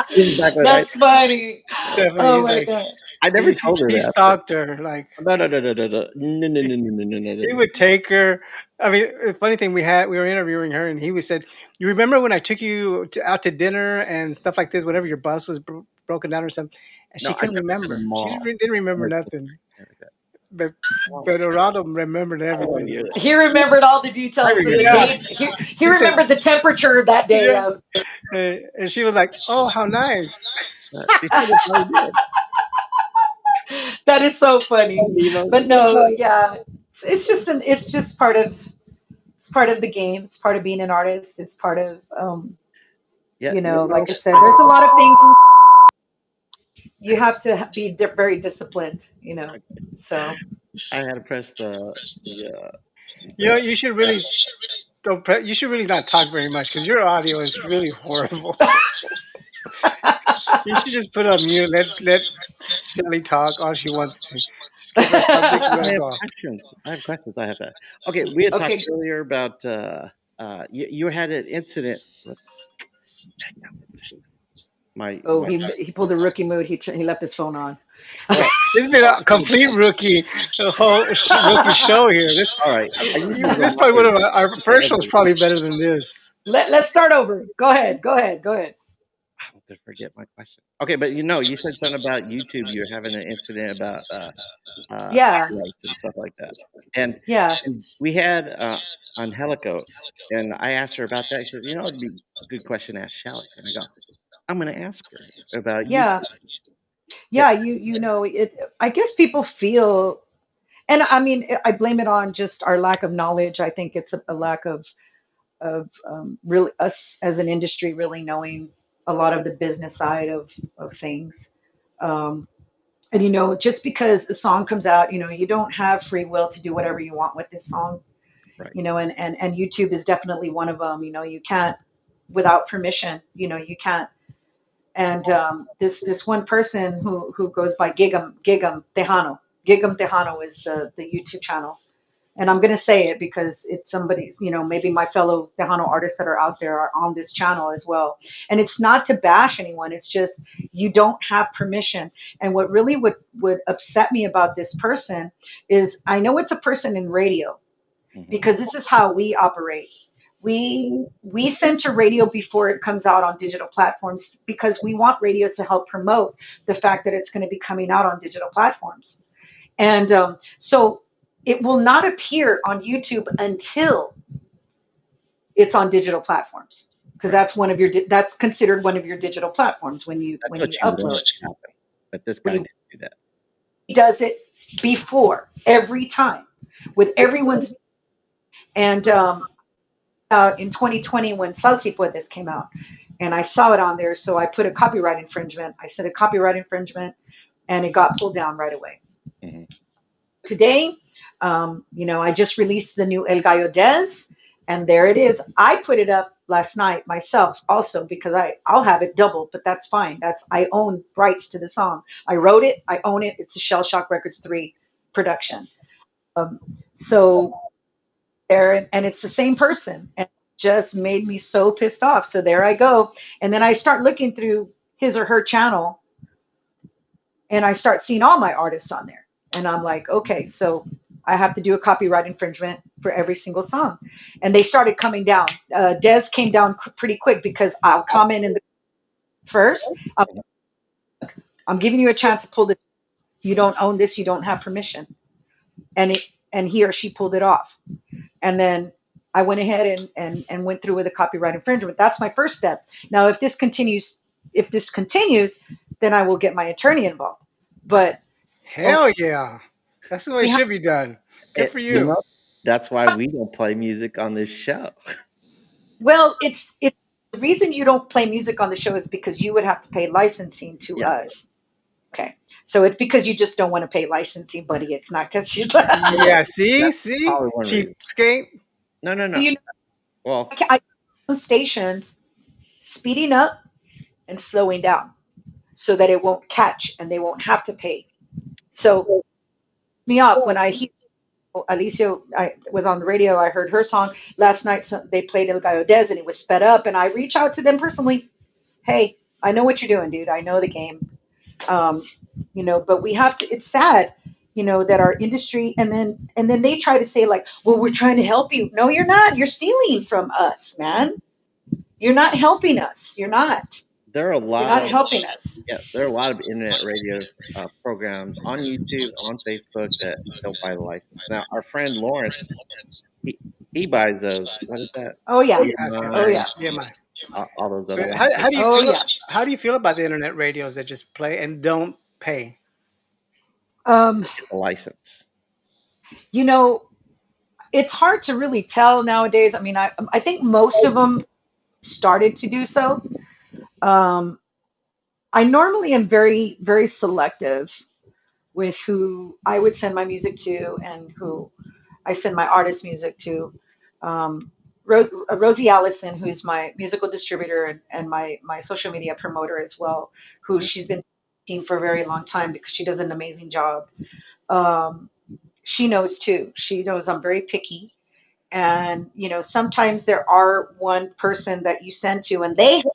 This is back when That's funny. Stephanie. Oh He's my like god. I never told her he that, but stalked her. Like no, no, no, no, no, no, no, no, no, no, no, no, no, he no. would take her. I mean, the funny thing we were interviewing her, and he was said, "You remember when I took you out to dinner and stuff like this? Whenever your bus was broken down or something." And No, she I couldn't took her to the remember. She mall. didn't remember Never took nothing. her like that. But Oh, Orlando remembered I don't wanna everything. hear that. He remembered all the I details of the remember. Yeah, date. He he said, remembered the temperature that day yeah, of. and she was like, "Oh, how nice." She said it probably did. That is so funny. Nemo. But no, yeah. It's just part of the game. It's part of being an artist. It's part of Yeah, like I said, there's a lot of things you have to be very disciplined. So I had to press You know, the you should really don't. You should really not talk very much because your audio is really horrible. You should just put on mute. Let Shelly talk all she wants to. Just give her a subject and let I her have go. questions. I have questions I have to. Okay, we had talked okay. earlier about you had an incident. Whoops. Oh, My he pulled a rookie mood. He left his phone on. well, It's been a complete rookie, rookie show here. all right. I usually This is don't probably one always of our say first show's everything. probably better than this. Let's start over. Go ahead. Go ahead. Go ahead. I'm gonna forget my question. Okay, but you said something about YouTube. You're having an incident about Yeah. copyrights and stuff like that. And Yeah. and we had on Helico, and I asked her about that. She said, "It'd be a good question to ask Shelly." And I go, "I'm going to ask her about Yeah. YouTube." Yeah, Yeah. It. I guess people feel, and I mean, I blame it on just our lack of knowledge. I think it's a lack of really us as an industry really knowing a lot of the business side of things. Um, and just because the song comes out, you don't have free will to do whatever you want with this song. right. And YouTube is definitely one of them. You can't without permission. You can't. And this one person who goes by Tejano is the YouTube channel. And I'm going to say it because it's somebody's, maybe my fellow Tejano artists that are out there are on this channel as well. And it's not to bash anyone. It's just you don't have permission. And what really would upset me about this person is I know it's a person in radio Hmm. because this is how we operate. We censor radio before it comes out on digital platforms because we want radio to help promote the fact that it's going to be coming out on digital platforms. And so it will not appear on YouTube until it's on digital platforms because Right. that's considered one of your digital platforms when you That's when you what you upload. want to happen. But this guy We didn't do that. he does it before every time with everyone's. And in 2020 when Sal Si Puedes came out, and I saw it on there, so I put a copyright infringement. I said a copyright infringement, and it got pulled down right away. Hmm. Today, I just released the new El Gallo Des, and there it is. I put it up last night myself also because I'll have it doubled, but that's fine. I own rights to the song. I wrote it, I own it. It's a Shell Shock Records 3 production. Um, so there, and it's the same person, and it just made me so pissed off. So there I go, and then I start looking through his or her channel, and I start seeing all my artists on there. And I'm like, okay, so I have to do a copyright infringement for every single song. And they started coming down. Des came down pretty quick because I'll comment in the first. I'm giving you a chance to pull this. You don't own this. You don't have permission. And he or she pulled it off. And then I went ahead and went through with a copyright infringement. That's my first step. Now, if this continues, then I will get my attorney involved. But oh, Hell yeah. That's the way it we have should be done. Good It for you you. know, that's why we don't play music on this show. well, it's the reason you don't play music on the show is because you would have to pay licensing to Yes. us. Okay, so it's because you just don't want to pay licensing, buddy. It's not because you. Well, Yeah, see? that's See? probably one reason. Cheapskate. No, no, no. you know, Well, I some stations speeding up and slowing down so that it won't catch and they won't have to pay. So me up when I hear Alicia, I was on the radio. I heard her song last night. So they played El Gallo Des and it was sped up. And I reach out to them personally. Hey, I know what you're doing, dude. I know the game. Um, but we have to. It's sad, that our industry and then they try to say like, well, we're trying to help you. No, you're not. You're stealing from us, man. You're not helping us. You're not. there are a You're lot not of helping us. yeah, there are a lot of internet radio programs on YouTube, on Facebook that don't buy the license. Now, our friend Lawrence, he he buys those. What is that? Oh yeah. Ask Oh him. BMI, yeah. BMI. all those other But ones. how do you Oh feel yeah. how do you feel about the internet radios that just play and don't pay? Um, Get the license. you know, it's hard to really tell nowadays. I mean, I think most of them started to do so. Um, I normally am very very selective with who I would send my music to and who I send my artist music to. Um, Rosie Allison, who's my musical distributor and my social media promoter as well, who Mhm. she's been team for a very long time because she does an amazing job. Um, she knows too. She knows I'm very picky. And, sometimes there are one person that you send to and they have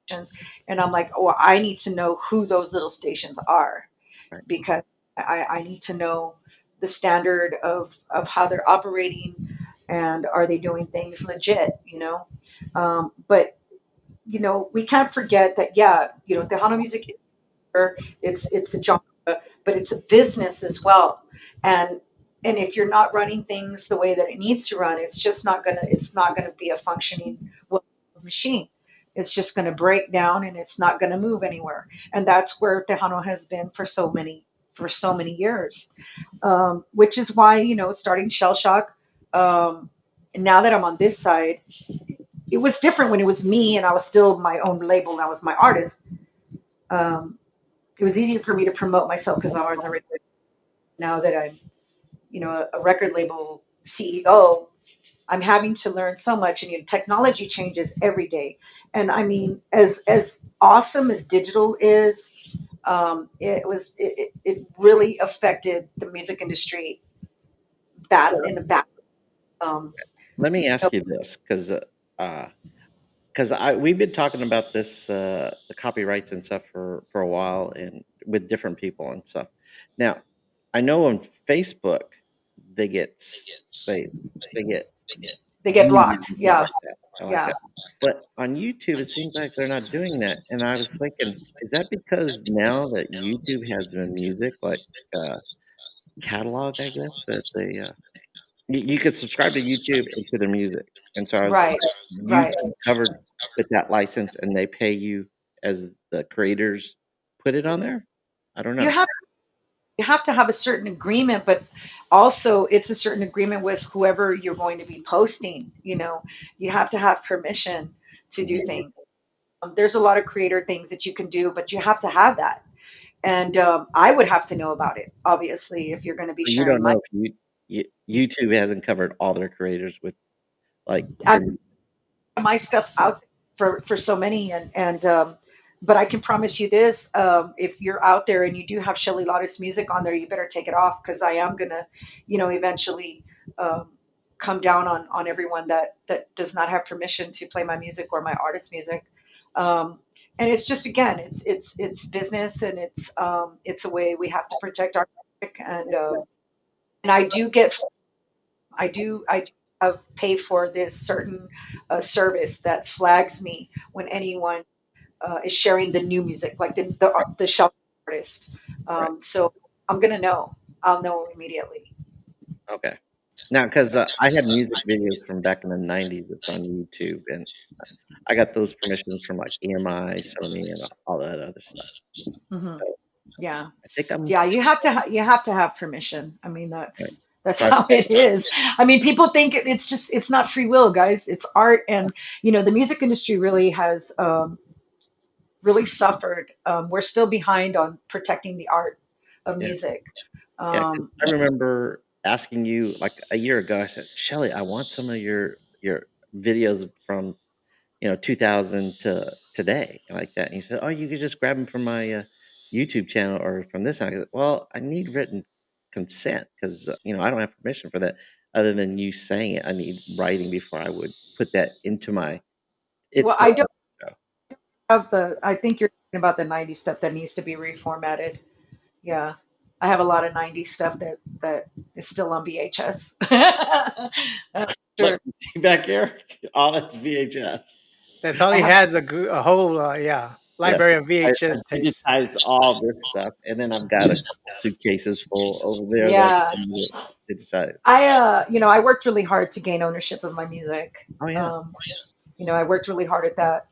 stations, and I'm like, oh, I need to know who those little stations are Right. because I need to know the standard of how they're operating and are they doing things legit. But, we can't forget that, yeah, Tejano music it's a genre, but it's a business as well. And if you're not running things the way that it needs to run, it's not gonna be a functioning machine. It's just gonna break down and it's not gonna move anywhere. And that's where Tejano has been for so many years. Which is why, starting Shell Shock, and now that I'm on this side, it was different when it was me and I was still my own label and I was my artist. Um, it was easier for me to promote myself because I was already now that I'm, a record label CEO. I'm having to learn so much, and technology changes every day. And I mean, as awesome as digital is, it really affected the music industry bad in a bad. Um, Let me so, ask you this, because I we've been talking about this the copyrights and stuff for a while, and with different people and stuff. Now, I know on Facebook they get they get they get muted blocked. and stuff Yeah, like that. I like yeah. that. But on YouTube, it seems like they're not doing that. And I was thinking, is that because now that YouTube has the music like uh, catalog, I guess that you could subscribe to YouTube and to their music. And so I was Right, right. YouTube covered with that license, and they pay you as the creators put it on there. I don't You know. have you have to have a certain agreement, but also it's a certain agreement with whoever you're going to be posting. You have to have permission to do Mhm. things. There's a lot of creator things that you can do, but you have to have that. And I would have to know about it, obviously, if you're going to be So you sharing don't my. know if YouTube hasn't covered all their creators with like I their music. my stuff out for so many and but I can promise you this, if you're out there and you do have Shelly Lares music on there, you better take it off because I am gonna eventually um, come down on everyone that does not have permission to play my music or my artist music. And it's just, again, it's business, and it's a way we have to protect our music. And I do have pay for this certain service that flags me when anyone is sharing the new music, like the shelf artist. Right. So I'm gonna know. I'll know immediately. Okay. Now, because I had music videos from back in the '90s that's on YouTube, and I got those permissions from, like, EMI, Sony, and all that other stuff. Hmm. So, Yeah. I think I'm Yeah, you have to have permission. I mean, right. that's So, I've how it is. I mean, people think it's just it's not free will, guys. It's art, and the music industry really has really suffered. We're still behind on protecting the art of yeah. music. Yeah, 'cause Um, I remember asking you, like, a year ago, I said, "Shelly, I want some of your videos from, 2000 to today," and like that, and you said, "Oh, you could just grab them from my, YouTube channel or from this," and I said, "Well, I need written consent 'cause, I don't have permission for that other than you saying it. I need writing before I would put that into my well, It's the I don't show." have the. I think you're talking about the '90s stuff that needs to be reformatted. Yeah, I have a lot of '90s stuff that is still on VHS. Look, Sure. you see back here? All that's VHS. That's all I he have. has, a whole, yeah, Yes. library of I VHS tapes. digitized all this stuff, and then I've got a couple suitcases full over there that Yeah. I need to digitize. I worked really hard to gain ownership of my music. Oh, yeah. Um, I worked really hard at that,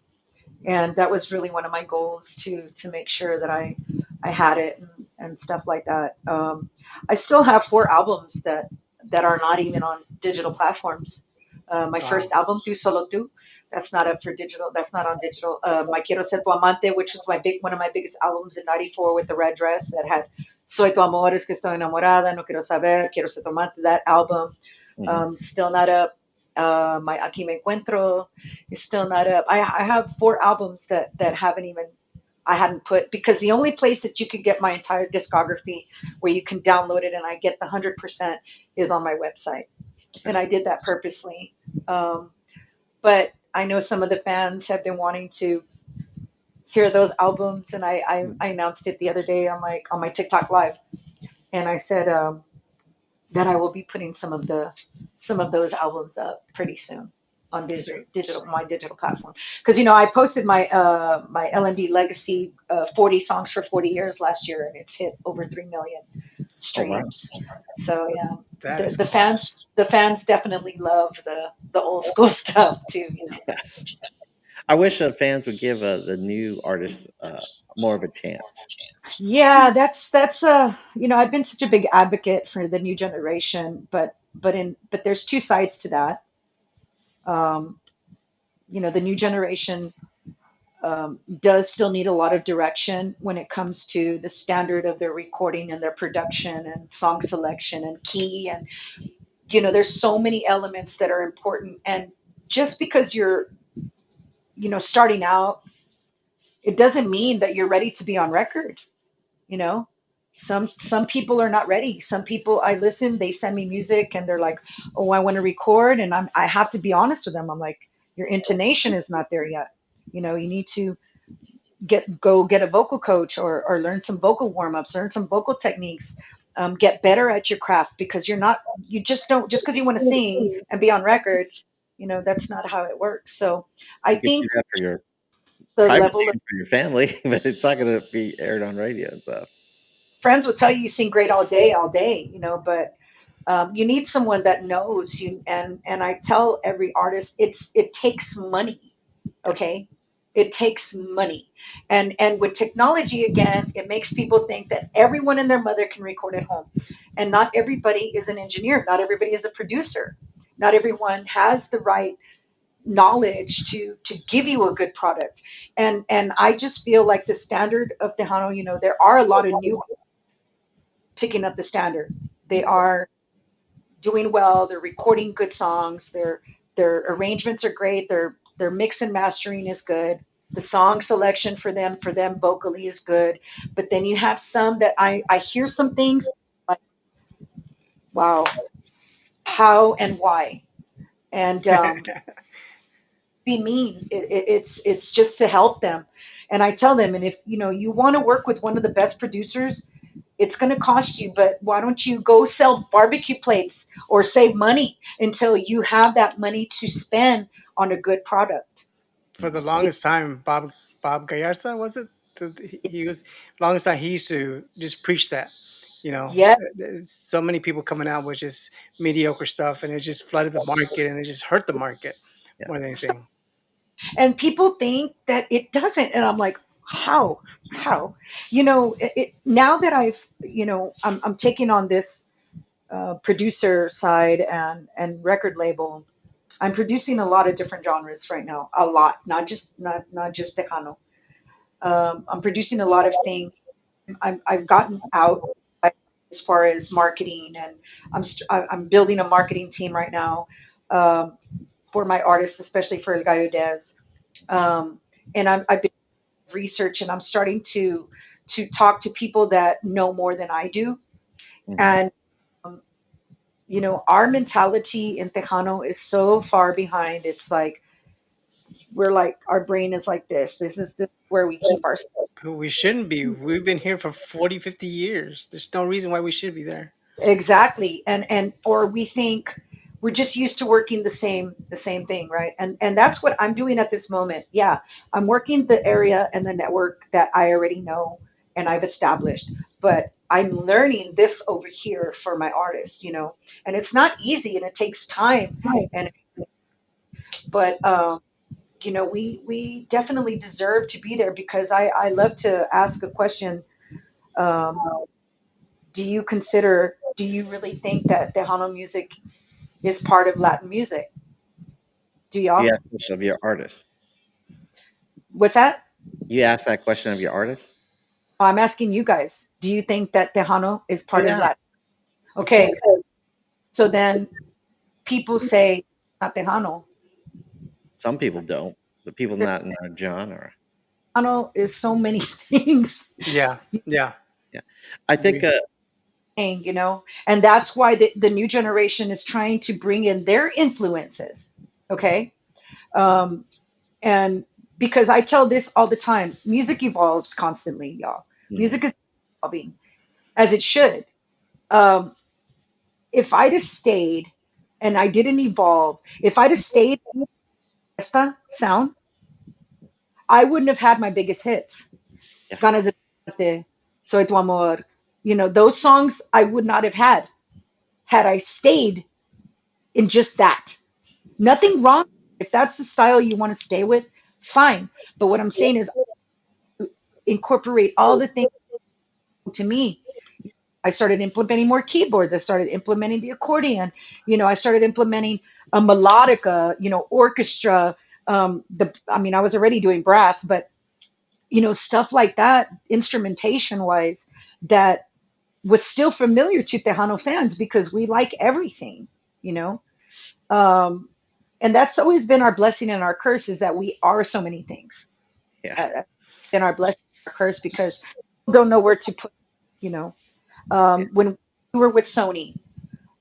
and that was really one of my goals to make sure that I had it and stuff like that. I still have 4 albums that are not even on digital platforms. My Wow. first album, Tu Solo Tu, that's not up for digital. That's not on digital. My Quiero Ser Tu Amante, which was one of my biggest albums in '94 with the red dress that had Soy tu amor, es que estoy enamorada, no quiero saber, quiero ser tu amante. That album, Mhm. still not up. My Aquí Me Encuentro is still not up. I have 4 albums that haven't even I hadn't put because the only place that you could get my entire discography where you can download it and I get the 100% is on my website, and Okay. I did that purposely. Um, but I know some of the fans have been wanting to hear those albums, and I announced it the other day on my TikTok live, and I said that I will be putting some of those albums up pretty soon on digital my digital platform because I posted my LND Legacy 40 songs for 40 years last year and it's hit over 3 million Oh, wow. streams. So yeah, That is the cool. fans definitely love the old school stuff too. Yes. I wish, fans would give, the new artists, more of a chance. Yeah, I've been such a big advocate for the new generation, but there's two sides to that. Um, the new generation does still need a lot of direction when it comes to the standard of their recording and their production and song selection and key and there's so many elements that are important and just because you're starting out it doesn't mean that you're ready to be on record. you know some people are not ready. Some people I listen, they send me music and they're like, oh, I want to record, and I have to be honest with them. I'm like, your intonation is not there yet. You need to get a vocal coach or learn some vocal warm-ups, learn some vocal techniques, get better at your craft because you just don't just because you want to sing and be on record, that's not how it works. So I You could do think that for your the privately level of and for your family, but it's not gonna be aired on radio and stuff. friends will tell you you sing great all day, but you need someone that knows you. And I tell every artist it takes money. Yes. Okay, it takes money. And with technology again, it makes people think that everyone and their mother can record at home, and not everybody is an engineer, not everybody is a producer, not everyone has the right knowledge to give you a good product. And I just feel like the standard of Tejano, there are a lot of new picking up the standard. They Mhm. are doing well. They're recording good songs. Their arrangements are great. Their mix and mastering is good. The song selection for them vocally is good. But then you have some that I hear some things like, wow, how and why, and be mean. It's just to help them. And I tell them, and if you want to work with one of the best producers, it's going to cost you, but why don't you go sell barbecue plates or save money until you have that money to spend on a good product? For the It- longest time, Bob Gallarza, was it? He was longest time he used to just preach that. You know, Yeah. there's so many people coming out with just mediocre stuff, and it just flooded the market, and it just hurt the market Yeah. more than anything. And people think that it doesn't, and I'm like, how now that I'm taking on this producer side and record label. I'm producing a lot of different genres right now, a lot, not just Tejano. I'm producing a lot of things. I've gotten out as far as marketing, and I'm building a marketing team right now, um, for my artists, especially for El Gallo Dez. And I've been research, and I'm starting to talk to people that know more than I do. Mhm. And um, our mentality in Tejano is so far behind. It's like we're like our brain is like this. This is where we keep our But we shouldn't be. We've been here for 40, 50 years. There's no reason why we should be there. exactly. And or we think we're just used to working the same thing, right? And that's what I'm doing at this moment. Yeah, I'm working the area and the network that I already know and I've established, but I'm learning this over here for my artists, and it's not easy and it takes time. And but we definitely deserve to be there because I love to ask a question. um, do you really think that Tejano music is part of Latin music? Do You y'all? ask this of your artist. What's that? You ask that question of your artist? I'm asking you guys. Do you think that Tejano is Oh, part of yeah, Latin? of Okay, course. so then people say not Tejano. Some people don't. The people not in our genre. Tejano is so many things. Yeah, yeah. Yeah. I think, We, And that's why the new generation is trying to bring in their influences. Okay. Um, and because I tell this all the time, music evolves constantly, y'all. mhm, Music is evolving as it should. Um, if I'd have stayed and I didn't evolve, if I'd have stayed esta sound, I wouldn't have had my biggest hits. yeah, Ganas de Verte, Soy tu amor. Those songs I would not have had I stayed in just that. yeah, Nothing wrong. If that's the style you want to stay with, fine. But what I'm saying is incorporate all the things to me. I started implementing more keyboards. I started implementing the accordion. I started implementing a melodica, orchestra. I was already doing brass, but stuff like that, instrumentation wise, that was still familiar to Tejano fans because we like everything, you know. Um, and that's always been our blessing and our curse is that we are so many things. yeah, That's been our blessing, our curse because people don't know where to put. You know, yeah, when we were with Sony,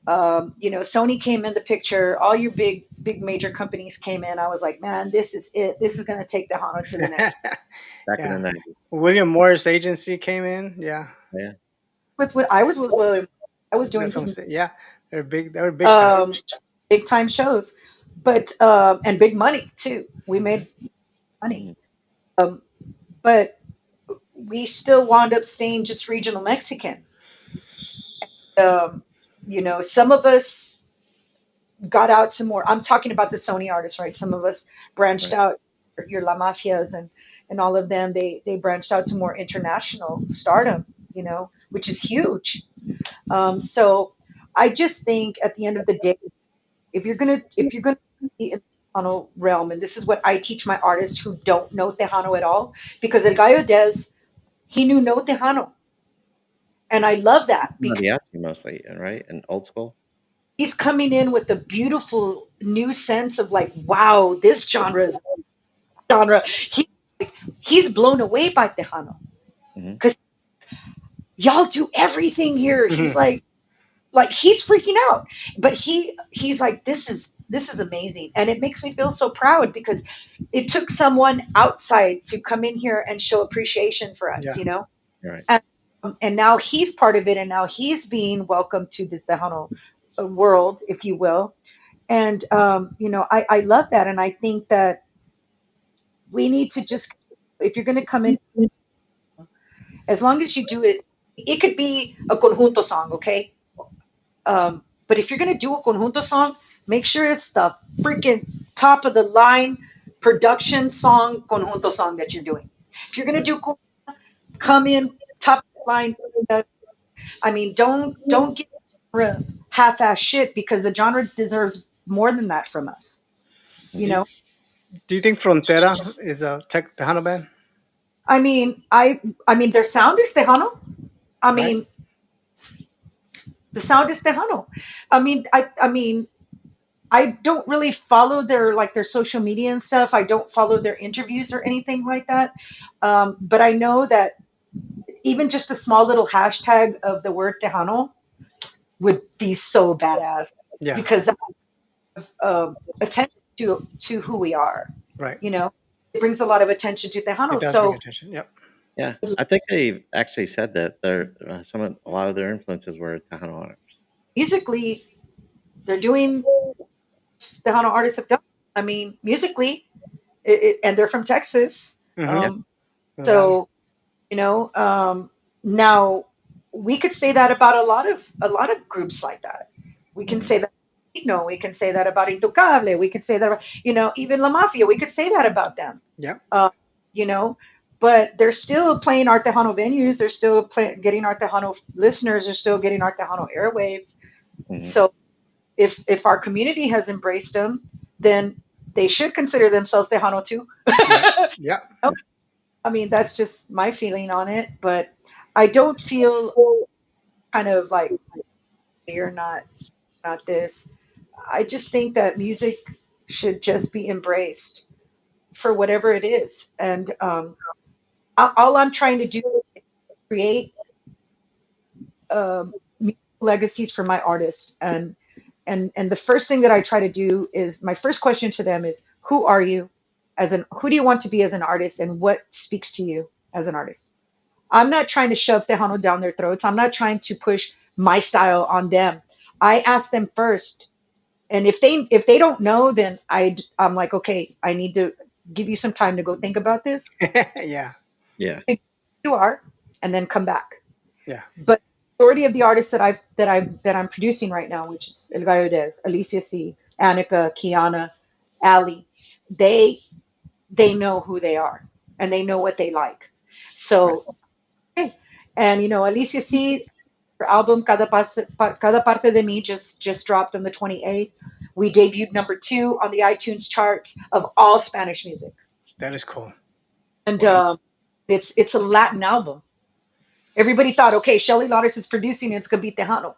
Sony came in the picture. All your big major companies came in. I was like, man, this is it. This is going to take Tejano to the next. back in the yeah. 90s. William Morris Agency came in. Yeah, Yeah, With I was with William. I was doing that's what I'm some saying. Yeah, they're big. They were big time. um, big time shows, but and big money too. We made money, mhm, um, but we still wound up staying just regional Mexican. Um, some of us got out to more. I'm talking about the Sony artists, right? Some of us branched right, out. Your La Mafias and all of them, they branched out to more international stardom, which is huge. So I just think at the end of the day, if you're gonna be in the Tejano realm, and this is what I teach my artists who don't know Tejano at all, because El Gallo Dez, he knew no Tejano, and I love that because mariachi mostly, right, and old school. he's coming in with a beautiful new sense of like, wow, this genre. He's blown away by Tejano Mhm, because y'all do everything here. He's Mhm. like he's freaking out, but he's like, this is amazing, and it makes me feel so proud because it took someone outside to come in here and show appreciation for us, Yeah, you're right. and now he's part of it, and now he's being welcomed to the Tejano world, if you will. And I love that, and I think that we need to just, if you're going to come in, as long as you do it it could be a conjunto song, okay? But if you're gonna do a conjunto song, make sure it's the freaking top of the line production song conjunto song that you're doing. If you're gonna do come in top of the line, I mean, don't give genre half-ass shit because the genre deserves more than that from us. You Do you, know, do you think Frontera is a tech Tejano band? I mean, I mean, their sound is Tejano. I Right? mean, the sound is Tejano. I mean, I don't really follow their like their social media and stuff. I don't follow their interviews or anything like that. But I know that even just a small little hashtag of the word Tejano would be so badass Yeah. because attention to who we are. Right. You know, it brings a lot of attention to It Tejano. does bring So attention. Yep. Yeah, I think they actually said that their a lot of their influences were Tejano artists. musically, they're doing Tejano artists have done. I mean, musically, and they're from Texas. Mm-hmm. Yeah. Um, No doubt. so you know, now we could say that about a lot of groups like that. We can Hmm. say that. No, we can say that about Intocable. We could say that, even La Mafia. We could say that about them. Yep. Uh, you know, but they're still playing Art Tejano venues. They're still getting Art Tejano listeners. They're still getting Art Tejano airwaves. Hmm. So if our community has embraced them, then they should consider themselves Tejano too. Right. Yep. I mean, that's just my feeling on it. But I don't feel kind of like you're not this. I just think that music should just be embraced for whatever it is. And all I'm trying to do is create musical legacies for my artists. And the first thing that I try to do is my first question to them is, who are you who do you want to be as an artist, and what speaks to you as an artist? I'm not trying to shove Tejano down their throats. I'm not trying to push my style on them. I ask them first, and if they don't know, then I'm like, okay, I need to give you some time to go think about this. Yeah. Yeah. Figure out who you are, and then come back. Yeah. But the majority of the artists that I'm producing right now, which is El Gallo Des, Alicia C, Annika, Kiana, Ali, they they know who they are and they know what they like. Right. So, okay. And Alicia C, her album Cada Parte de Mi just dropped on the 28th. We debuted number 2 on the iTunes charts of all Spanish music, That is cool. and Wow. it's a Latin album. Everybody thought, okay, Shelly Lares is producing it, it's gonna be Tejano,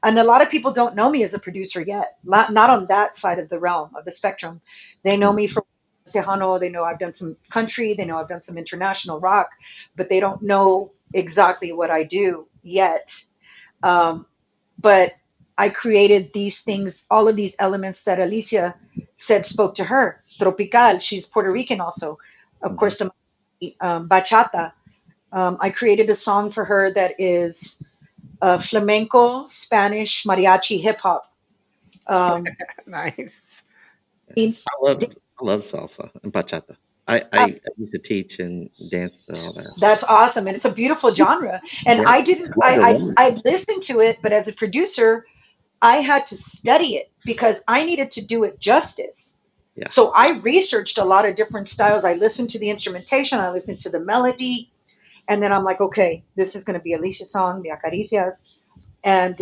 and a lot of people don't know me as a producer yet. Not on that side of the realm of the spectrum. They know Mhm. me from Tejano. They know I've done some country. They know I've done some international rock, but they don't know exactly what I do yet. Um, but I created these things, all of these elements that Alicia said spoke to her. Tropical, she's Puerto Rican also. Of Mhm. course, the bachata. I created a song for her that is flamenco, Spanish, mariachi, hip hop. Um, Nice. I mean, I love salsa and bachata. I used to teach and dance to all that. that's awesome, and it's a beautiful genre. And Yeah. I didn't, I love the woman. I listened to it, but as a producer, I had to study it because I needed to do it justice. Yeah. So I researched a lot of different styles. I listened to the instrumentation, I listened to the melody, and then I'm like, okay, this is going to be Alicia's song, the Acaricias. And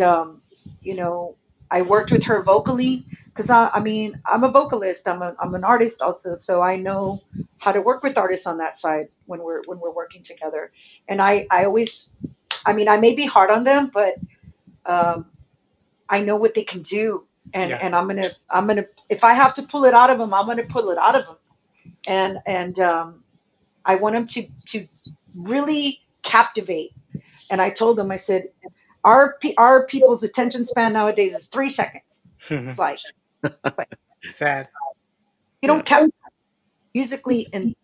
you know I worked with her vocally because I mean I'm a vocalist, I'm an artist also, so I know how to work with artists on that side when we're working together. And I always, I mean, I may be hard on them, but um, I know what they can do, and Yeah. and I'm gonna if I have to pull it out of them, I'm gonna pull it out of them. And I want them to really captivate. And I told them, I said, our people's attention span nowadays is 3 seconds. Like, like Sad. you Yeah. don't count musically in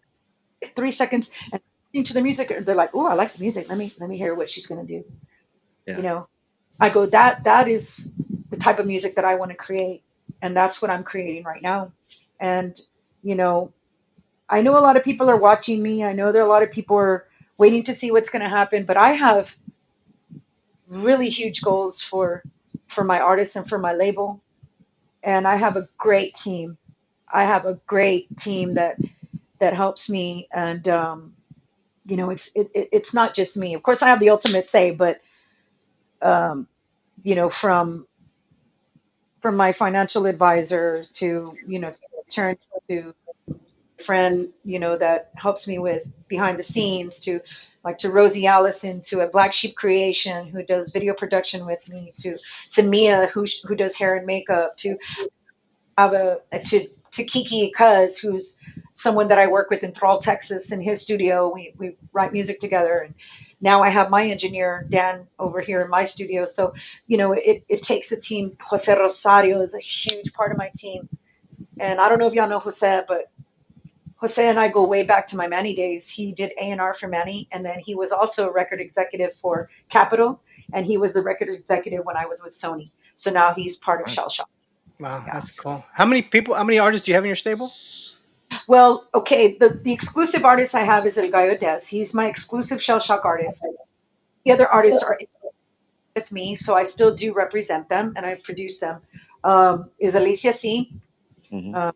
3 seconds and listening to the music. They're like, oh, I like the music. Let me hear what she's gonna do. You Yeah. know, I go, that is the type of music that I want to create, and that's what I'm creating right now. And you know, I know a lot of people are watching me. I know there are a lot of people are waiting to see what's going to happen, but I have really huge goals for my artists and for my label. And I have a great team. I have a great team that helps me, and it's not just me. Of course, I have the ultimate say, but um, from my financial advisors to turn to friend, that helps me with behind the scenes, to Rosie Allison, to a Black Sheep Creation who does video production with me, to Mia who does hair and makeup, to have to Kiki Cuz, who's someone that I work with in Thrall, Texas, in his studio. We write music together, and now I have my engineer Dan over here in my studio. So it takes a team. Jose Rosario is a huge part of my team, and I don't know if y'all know Jose, but Jose and I go way back to my Manny days. He did A&R for Manny, and then he was also a record executive for Capitol, and he was the record executive when I was with Sony. So now he's part of Right. ShellShock. Wow, Yeah. that's cool. How many people? How many artists do you have in your stable? Well, okay, the exclusive artist I have is El Gallo Des. He's my exclusive ShellShock artist. The other artists are with me, so I still do represent them and I produce them. Is Alicia C., Hmm. uh,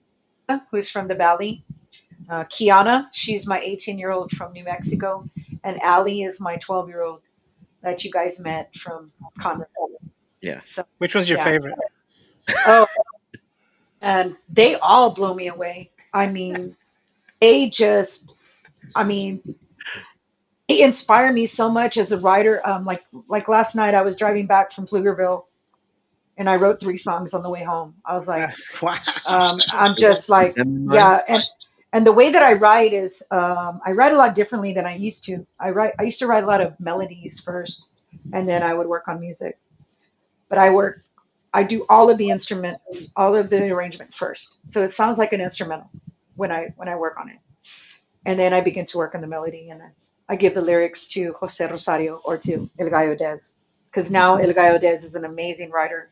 who's from the Valley. Kiana, she's my 18-year-old from New Mexico. And Allie is my 12-year-old that you guys met from Conrad. Yeah. So, Which one's your yeah. favorite? Oh, and they all blow me away. I mean, they just, I mean, they inspire me so much as a writer. Like last night, I was driving back from Pflugerville, and I wrote 3 songs on the way home. I was like, That's wow. That's I'm cool. just like, And mine. yeah, and the way that I write is, I write a lot differently than I used to. I used to write a lot of melodies first, and then I would work on music. But I do all of the instruments, all of the arrangement first, so it sounds like an instrumental when I work on it, and then I begin to work on the melody, and then I give the lyrics to Jose Rosario or to El Gallo Des, because now El Gallo Des is an amazing writer.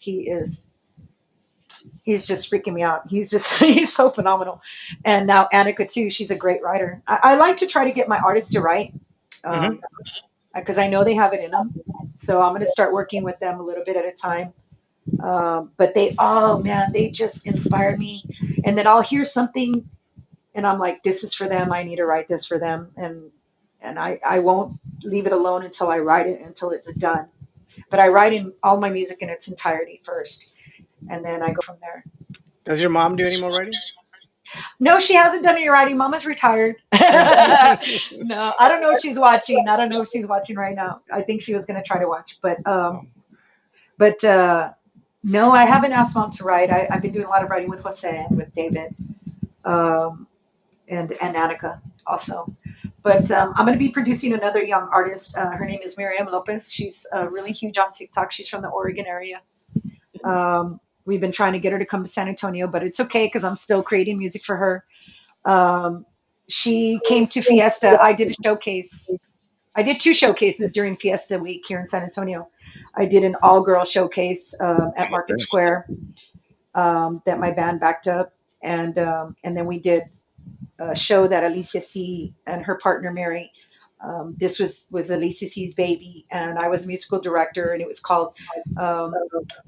He's just freaking me out. He's just he's so phenomenal. And now Annika too. She's a great writer. I like to try to get my artists to write, Hmm. um, because I know they have it in them. So I'm going to start working with them a little bit at a time. But they all, man, they just inspired me. And then I'll hear something, and I'm like, this is for them. I need to write this for them. And I won't leave it alone until I write it, until it's done. But I write in all my music in its entirety first, and then I go from there. Does your mom do any more writing? No, she hasn't done any writing. Mama's retired. No, I don't know if she's watching. I don't know if she's watching right now. I think she was going to try to watch, but no, I haven't asked mom to write. I've been doing a lot of writing with Jose and with David, um, and Annika also. But I'm going to be producing another young artist. Her name is Miriam Lopez. She's really huge on TikTok. She's from the Oregon area. We've been trying to get her to come to San Antonio, but it's okay because I'm still creating music for her. Um, she came to Fiesta. I did a showcase. I did 2 showcases during Fiesta week here in San Antonio. I did an all-girl showcase How at was Market that? Square, that my band backed up, and then we did a show that Alicia C and her partner Mary. This was Alicia C's baby, and I was musical director, and it was called um,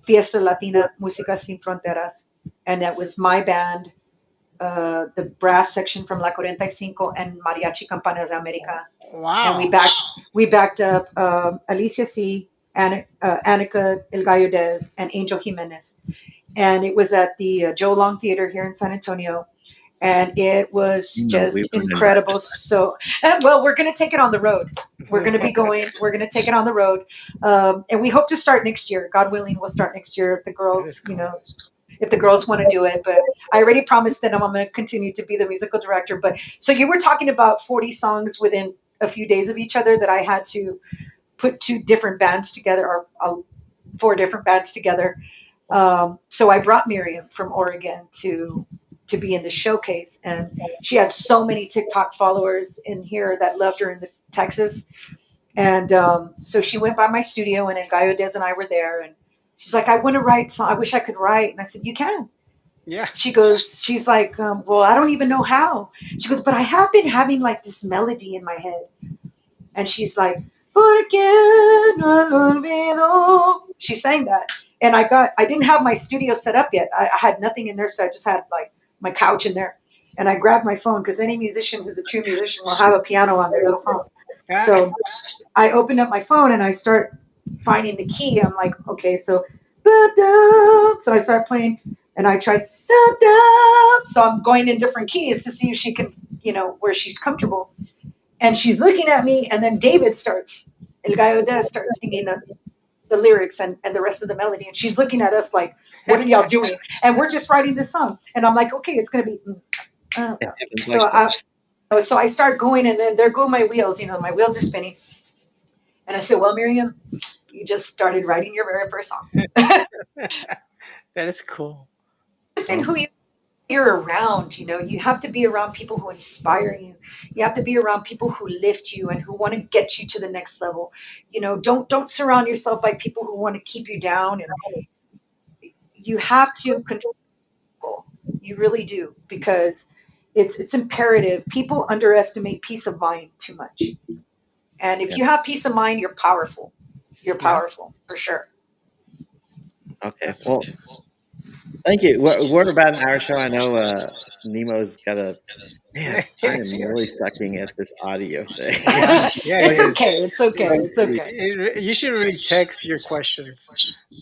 Fiesta Latina Música Sin Fronteras, and that was my band, the brass section from La 45 and Mariachi Campanas de America, and Wow. we backed up Alicia C, Annika El Gallo Des, and Angel Jimenez, and it was at the Joe Long Theater here in San Antonio, and it was You know, we just weren't invited. incredible. So, well, we're going to take it on the road. We're going to be going. We're going to take it on the road, and we hope to start next year. God willing, we'll start next year if the That is girls, cool. if the girls want to do it. But I already promised them I'm going to continue to be the musical director. But so you were talking about 40 songs within a few days of each other that I had to put 2 different bands together, or 4 different bands together. So I brought Miriam from Oregon to be in the showcase, and she had so many TikTok followers in here that loved her in the Texas, and so she went by my studio, and then Gallo Des and I were there, and she's like, I want to write, so I wish I could write, and I said, you can. Yeah. She's like, well, I don't even know how. She goes, but I have been having like this melody in my head, and she's like, Porque no lo olvido. She sang that. And I didn't have my studio set up yet. I had nothing in there, so I just had like my couch in there. And I grabbed my phone because any musician who's a true musician will have a piano on their little phone. Ah, So I opened up my phone and I start finding the key. I'm like, okay, so da, da. So I start playing and I tried da, da. So I'm going in different keys to see if she can, where she's comfortable. And she's looking at me, and then David starts, El Gallo de starts singing the lyrics and the rest of the melody. And she's looking at us like, what are y'all doing? And we're just writing this song. And I'm like, okay, it's going to be. It happens So like that. I start going, and then there go my wheels. My wheels are spinning. And I said, well, Miriam, you just started writing your very first song. that is cool. Just in who Awesome. you're around, you have to be around people who inspire you. You have to be around people who lift you and who want to get you to the next level. Don't surround yourself by people who want to keep you down. And you have to control. You really do, because it's imperative. People underestimate peace of mind too much. And if Yeah. you have peace of mind, you're powerful. You're Yeah, powerful for sure. Okay. Well, absolutely. thank you. We're about an hour show. I know Nemo's got a man. I am really sucking at this audio thing. Yeah, yeah, it It's is. okay. It's okay. Let's It's see. okay. You should really text your questions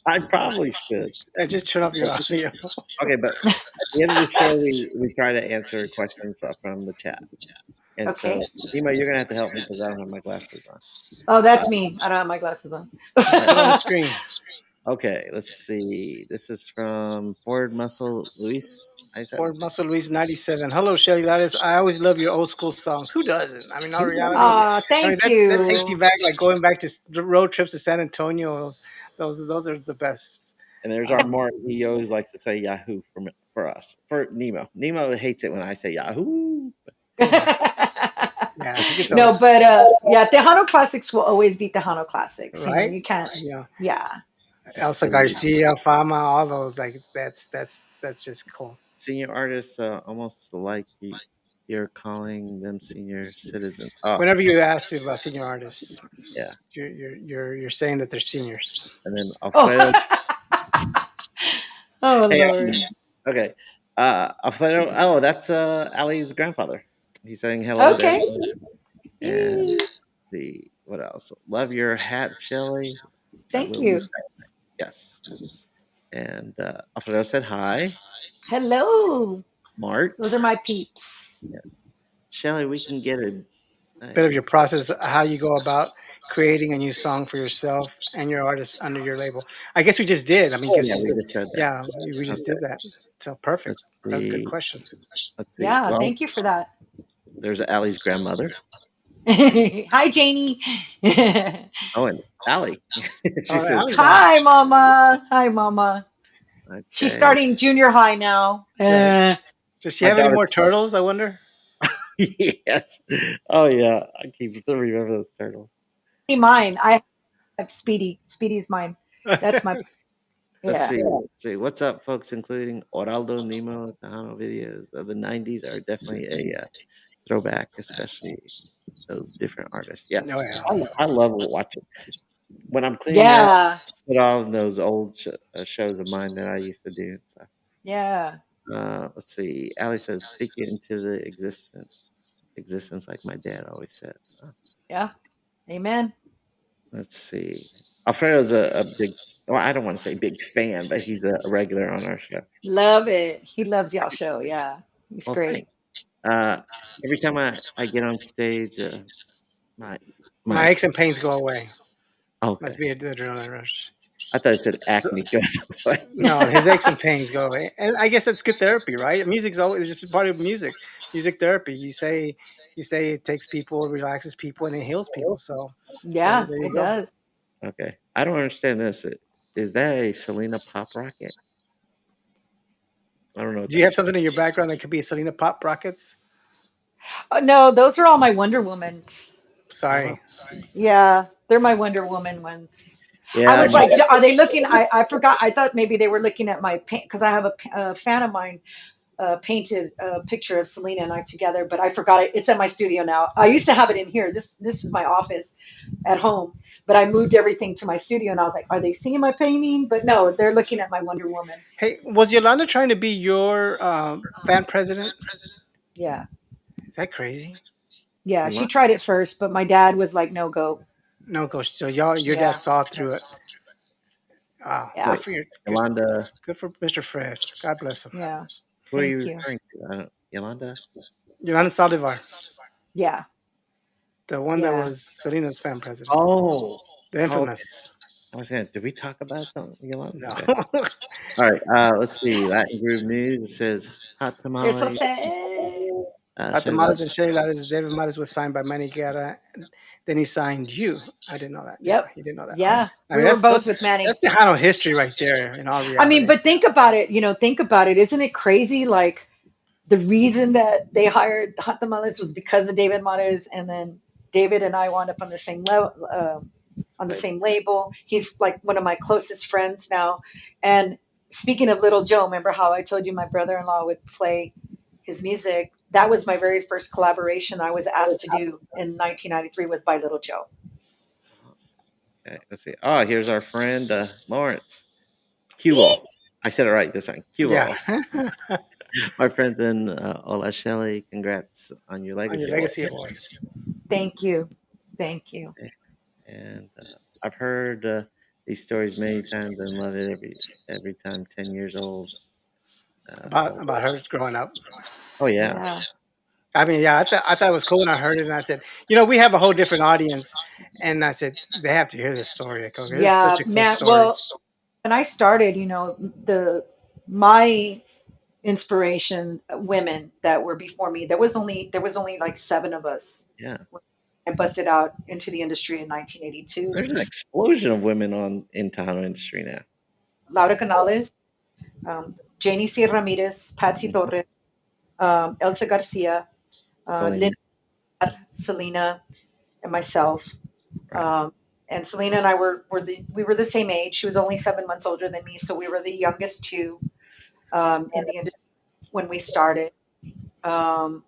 I probably should. and just turn off your audio. Okay, but at the end of the show, we try to answer questions from the chat. And Okay. so, Nemo, you're gonna have to help me because I don't have my glasses on. Oh, Uh, that's me. I don't have my glasses on. Just put it on the screen. okay, let's see. This is from Ford Muscle Luis. I said, Ford Muscle Luis 97. Hello, Shelly Lares. I always love your old school songs. Who doesn't? I mean, in all who reality, doesn't? Aw, I mean thank that takes you you. back, like going back to the road trips to San Antonio. Those are the best. And there's our Um, Mark. He always likes to say Yahoo for us. For Nemo. Nemo hates it when I say Yahoo. yeah, yeah, he gets all No, but yeah, Tejano classics will always be Tejano classics. right. You can't. You know, Yeah. Let's Elsa see. Garcia, Fama, all those like that's just cool. Senior artists almost like you're calling them senior citizens. Oh, Whenever you ask about senior artists, yeah. you're saying that they're seniors. And then Oh. Alfredo. Oh Hey, Lord. okay. Alfredo. Oh, that's Ali's grandfather. He's saying hello there. Okay. And Yay. let's see what else. Love your hat, Shelly. Thank Will be you. yes. And Alfredo said hi. Hello. Mart. Those are my peeps. Yeah. Shelly, we can get Bit of a your process, how you go about creating a new song for yourself and your artist under your label. I guess we just did. I mean, oh yeah, because we just said that. yeah, we just Okay. did that. So perfect. Let's That was a good see. question. Let's see. Yeah, Well, thank you for that. there's Allie's grandmother. Hi, Janie. Oh, and Allie. She Oh, says, Allie's on. Hi, Mama. Hi, Mama. She's okay. starting junior high now. Yeah. Does she My have any daughter. more turtles? I wonder. Yes. Oh yeah. I keep remember those turtles. Mine. I have Speedy. Speedy's mine. That's my. Let's Yeah. see. Let's see. What's up, folks? Including Oraldo Nemo Tejano videos of the '90s are definitely a throwback, especially those different artists. Oh Yes, yeah. I love watching when I'm cleaning up. Yeah. Put on those old shows of mine that I used to do. So, Yeah. let's see. Ali says, "Speak it into the existence, like my dad always says." Yeah. Amen. Let's see. Alfredo's a big. Well, I don't want to say big fan, but he's a regular on our show. Love it. He loves y'all show. Yeah. He's Well, great. thanks. Uh, every time I get on stage, my My my aches and pains go away. Must okay. be the adrenaline rush. I thought it said So, acne goes away. no, his aches and pains go away, and I guess that's good therapy, right? Music's always it's just part of music. Music therapy. You say it takes people, relaxes people, and it heals people. So Yeah, there you it go. does. Okay, I don't understand this. Is that a Selena pop rocket? I don't know what Do you that have is. something in your background that could be a Selena Pop Rockets? Oh, no, those are all my Wonder Womans. Oh, Sorry. Yeah, they're my Wonder Woman ones. I yeah, was That's like, just are they looking? I forgot. I thought maybe they were looking at my paint because I have a fan of mine. painted a picture of Selena and I together, but I forgot it. It's at my studio now. I used to have it in here. This is my office at home, but I moved everything to my studio, and I was like, are they seeing my painting? But no, they're looking at my Wonder Woman. Hey, was Yolanda trying to be your fan president? Yeah, Is that crazy? yeah. She Yolanda, tried it first, but my dad was like, no, go. No, coach. So y'all, your dad Yeah, saw through it. Wow, yeah, good wait, for your good, Yolanda, good for Mr. Fred. God bless him. yeah. who are Thank you you. referring to? I don't, Yolanda? Yolanda Saldivar, Yeah, the one that yeah. was Selena's fan president, Oh, the oh, okay. infamous. I was gonna. Did we talk about something, Yolanda? No, Okay. All right. Let's see. Latin Groove News. It says hot Eso tamale. se. Shelly Lares. Guatemala's and Shelly Lares. David Mares was signed by Manny Guerra. Then he signed you. I didn't know that. Yeah, Yep. he didn't know that. Yeah. I We mean, were that's both with Manny. that's Tejano history right there in all I mean, reality. but think about it. Think about it. Isn't it crazy? Like the reason that they hired Hot Tamales was because of David Mares, and then David and I wound up on the same level, on the Label. same label. He's like one of my closest friends now. And speaking of Little Joe, remember how I told you my brother-in-law would play his music? That was my very first collaboration I was asked to do in 1993 was by Little Joe. Okay. Let's see. Oh, here's our friend Lawrence Cuval. I said it right this time. Yeah, Cuval. My friends in Ola Shelly. Congrats on your on your legacy award. legacy award. Thank you. Thank you. And I've heard these stories many times and love it every time. 10 years old. about Oh, about her growing up. oh yeah. Yeah. I mean, yeah, I thought it was cool when I heard it, and I said, we have a whole different audience, and I said they have to hear this story. Okay, this is Yeah, such a cool man. story. Well, when I started, the my inspiration women that were before me, there was only like seven of us Yeah. when I busted out into the industry in 1982. There's an explosion of women on in Tejano industry now. Laura Canales, Janie C. Ramirez, Patsy Mhm. Torres, Elsa Garcia, Selena. Linda, Selena, and myself. Right. Um, and Selena and I we were the same age. She was only 7 months older than me, so we were the youngest two in the industry when we started. Um,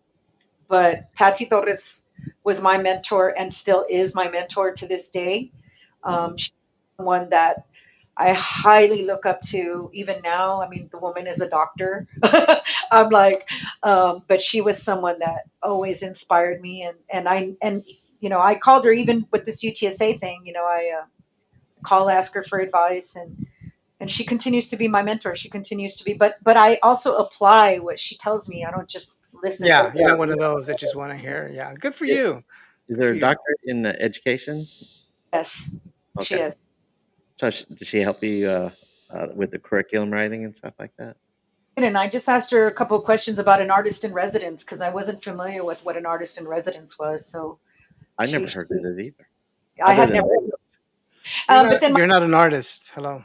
but Patsy Torres was my mentor and still is my mentor to this day. Hmm. She's someone that I highly look up to even now. I mean, the woman is a doctor. I'm like, but she was someone that always inspired me, and I called her even with this UTSA thing. I call, ask her for advice, and she continues to be my mentor. She continues to be, but I also apply what she tells me. I don't just listen. Yeah, you're not one of those that just want to hear. Yeah, good for I- you. Is Good there for a you. doctorate in education? Yes, she Okay. is. So did she help you with the curriculum writing and stuff like that? And I just asked her a couple of questions about an artist in residence because I wasn't familiar with what an artist in residence was. So I never she, heard of it either, I other had than never. artists. You're But not then you're not an artist. Hello.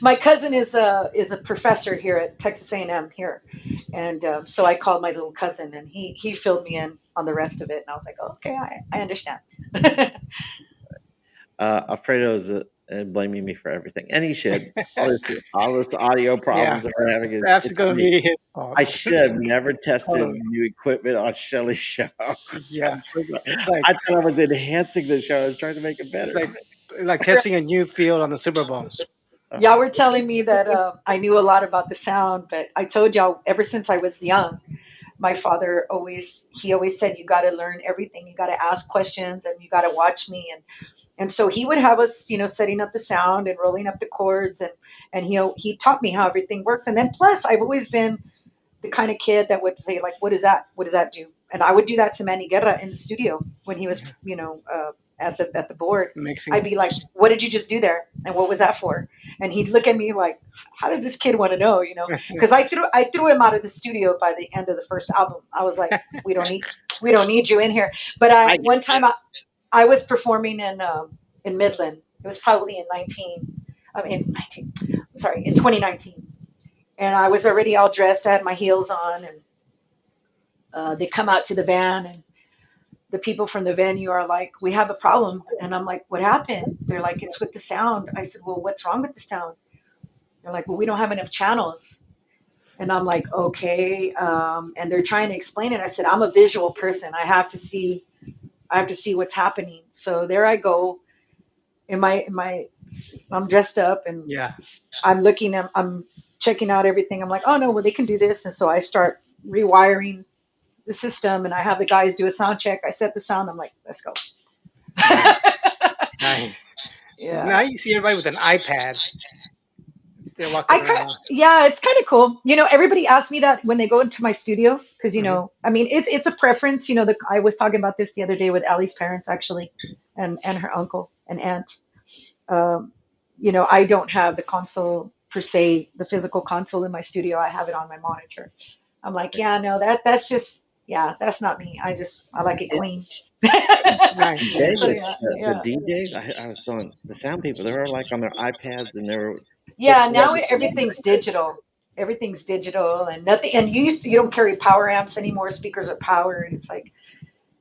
my cousin is a professor here at Texas A&M here, and so I called my little cousin, and he filled me in on the rest of it, and I was like, oh, okay, I understand. Alfredo's blaming me for everything, and he should. All this audio Yeah, problems that we're having, it's absolutely it's going to me. be his fault. I should have never tested Totally. new equipment on Shelly's show. Yeah, I'm so glad. it's like I thought I was enhancing the show. I was trying to make it it's better. like testing a new field on the Super Bowl. Y'all were telling me that I knew a lot about the sound, but I told y'all ever since I was young, my father always said you got to learn everything, you got to ask questions, and you got to watch me, and so he would have us, setting up the sound and rolling up the chords, and he taught me how everything works. And then plus, I've always been the kind of kid that would say like, "What is that? What does that do?" And I would do that to Manny Guerra in the studio when he was, Yeah, at the board. I'd mixing. be like, "What did you just do there? And what was that for?" And he'd look at me like, "How does this kid want to know?" Because I threw him out of the studio by the end of the first album. I was like, "We don't need you in here." But I get one time I was performing in Midland. It was probably in 2019, and I was already all dressed. I had my heels on, and they come out to the van, and the people from the venue are like, "We have a problem," and I'm like, "What happened?" They're like, "It's with the sound." I said, "Well, what's wrong with the sound?" They're like, "Well, we don't have enough channels." And I'm like, okay. And they're trying to explain it. I said, I'm a visual person. I have to see what's happening. So there I go I'm dressed up and Yeah. I'm checking out everything. I'm like, oh no, well they can do this. And so I start rewiring the system and I have the guys do a sound check. I set the sound. I'm like, let's go. Nice. Nice. Now Yeah. you see everybody with an iPad. They're walking I kind around. yeah, it's kind of cool. Everybody asks me that when they go into my studio because Hmm. I mean, it's a preference. I was talking about this the other day with Allie's parents actually, and her uncle and aunt. Um, I don't have the console per se, the physical console in my studio. I have it on my monitor. I'm like, yeah, no, that's just yeah, that's not me. I like it It clean. Nice, in So nice. Vegas, yeah, the yeah. DJs, I was going the sound people, they were like on their iPads and they were Yeah, fixing now everything on everything's digital. Everything's digital and nothing. And you don't carry power amps anymore. Speakers are power, and it's like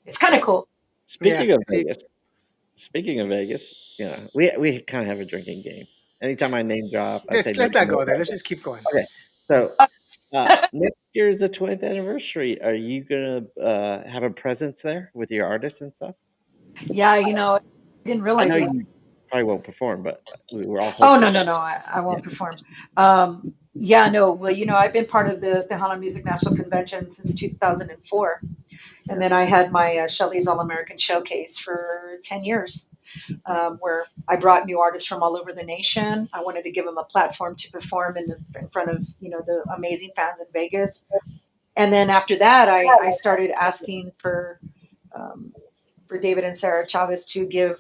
it's kind of cool. Yeah. Speaking of See, Vegas, speaking of Vegas, we kind of have a drinking game. Anytime I name drop, I say let's next not year. go there. Let's just keep going. Okay, so next year is the 20th anniversary. Are you gonna have a presence there with your artists and stuff? Yeah, I didn't I realize know it was. you probably won't perform, but we were all Oh hoping. no, no, no! I Yeah, won't perform. Yeah, no. Well, I've been part of the Tejano Music National Convention since 2004, and then I had my Shelly's All American Showcase for 10 years, where I brought new artists from all over the nation. I wanted to give them a platform to perform in front of the amazing fans in Vegas. And then after that, I started asking um, for David and Sarah Chavez to give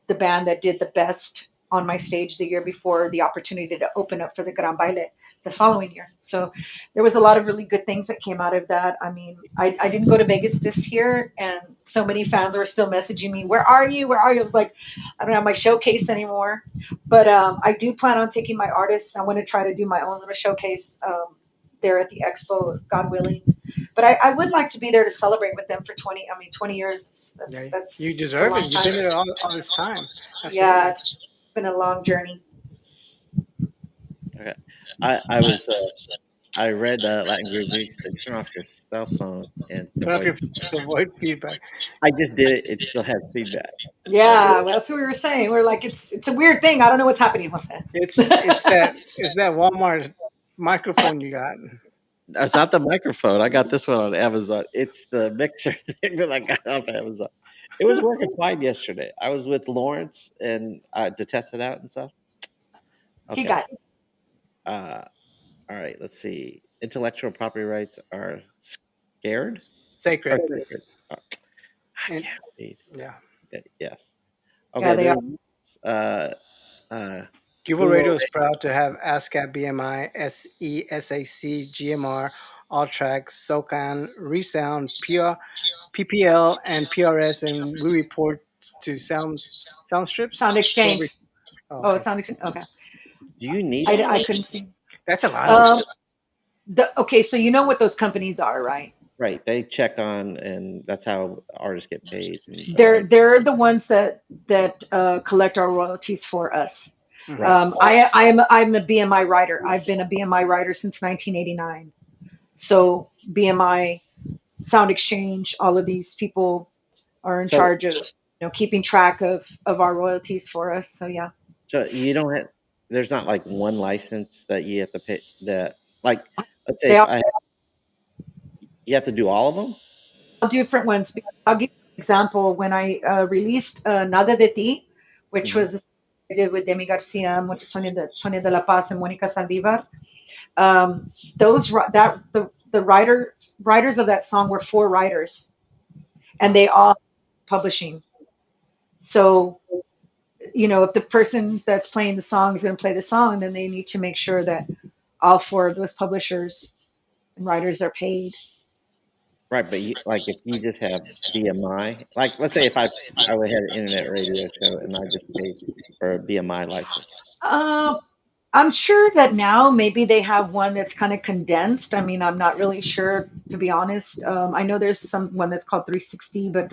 the band that did the best on my stage the year before the opportunity to open up for the Gran Baile the following year. So there was a lot of really good things that came out of that. I mean, I didn't go to Vegas this year, and so many fans were still messaging me, "Where are you? Where are you?" I was like, I don't have my showcase anymore, but I do plan on taking my artists. I want to try to do my own little showcase there at the expo, God willing. But I would like to be there to celebrate with them for 20 years. Yeah, you That's a deserve it. long You've time. been there all this time. Yeah, Absolutely. it's been a long journey. okay. I was I read Latin Groupies to turn off your cell phone and Turn off avoid your feedback. to avoid feedback. I just did it. It still has feedback. And Yeah, well, that's what we were saying. We're like, it's a weird thing. I don't know what's happening, Jose. It's that Walmart microphone you got. it's not the microphone. I got this one on Amazon. It's the mixer thing that I got off Amazon. It was working fine yesterday. I was with Lawrence and to test it out and stuff. He Okay. got Uh, all right. Let's see. Intellectual property rights are scared or Sacred. sacred? I And can't read. yeah. Yes. yeah, Okay. they are. There's uh, uh, Cubo Google. Radio is proud to have ASCAP, BMI, SESAC, GMR, All Tracks, SOCAN, Resound, PPL, and PRS, and we report to sound strips. Sound exchange. Oh, Oh, okay. it's sound exchange. Okay, Do you need all I that? couldn't see. That's a lot of them. Um, okay, so you know what those companies are, right? Right. They check on, and that's how artists get paid. And They're the ones that collect our royalties for us. Hmm. right. I'm a BMI writer. I've been a BMI writer since 1989. So BMI, Sound Exchange, all of these people are in So charge of keeping track of our royalties for us. So yeah, So you don't have there's not like one license that you have to pay that like let's say they if all I you have to do all of them? different ones. I'll give you an example. When I released Nada de Ti, which Mhm. was I did with Demi Garcia, Sonia de la Paz, and Monica Saldivar. Those that the writers of that song were four writers, and Wow. they all publishing. So if the person that's playing the song is going to play the song, then they need to make sure that all four of those publishers and writers are paid. Right, but like if you just have BMI, like let's say if I would had an internet radio show and I just paid for a BMI license. Uh, I'm sure that now maybe they have one that's kind of condensed. I mean, I'm not really sure to be honest. I know there's some one that's called 360, but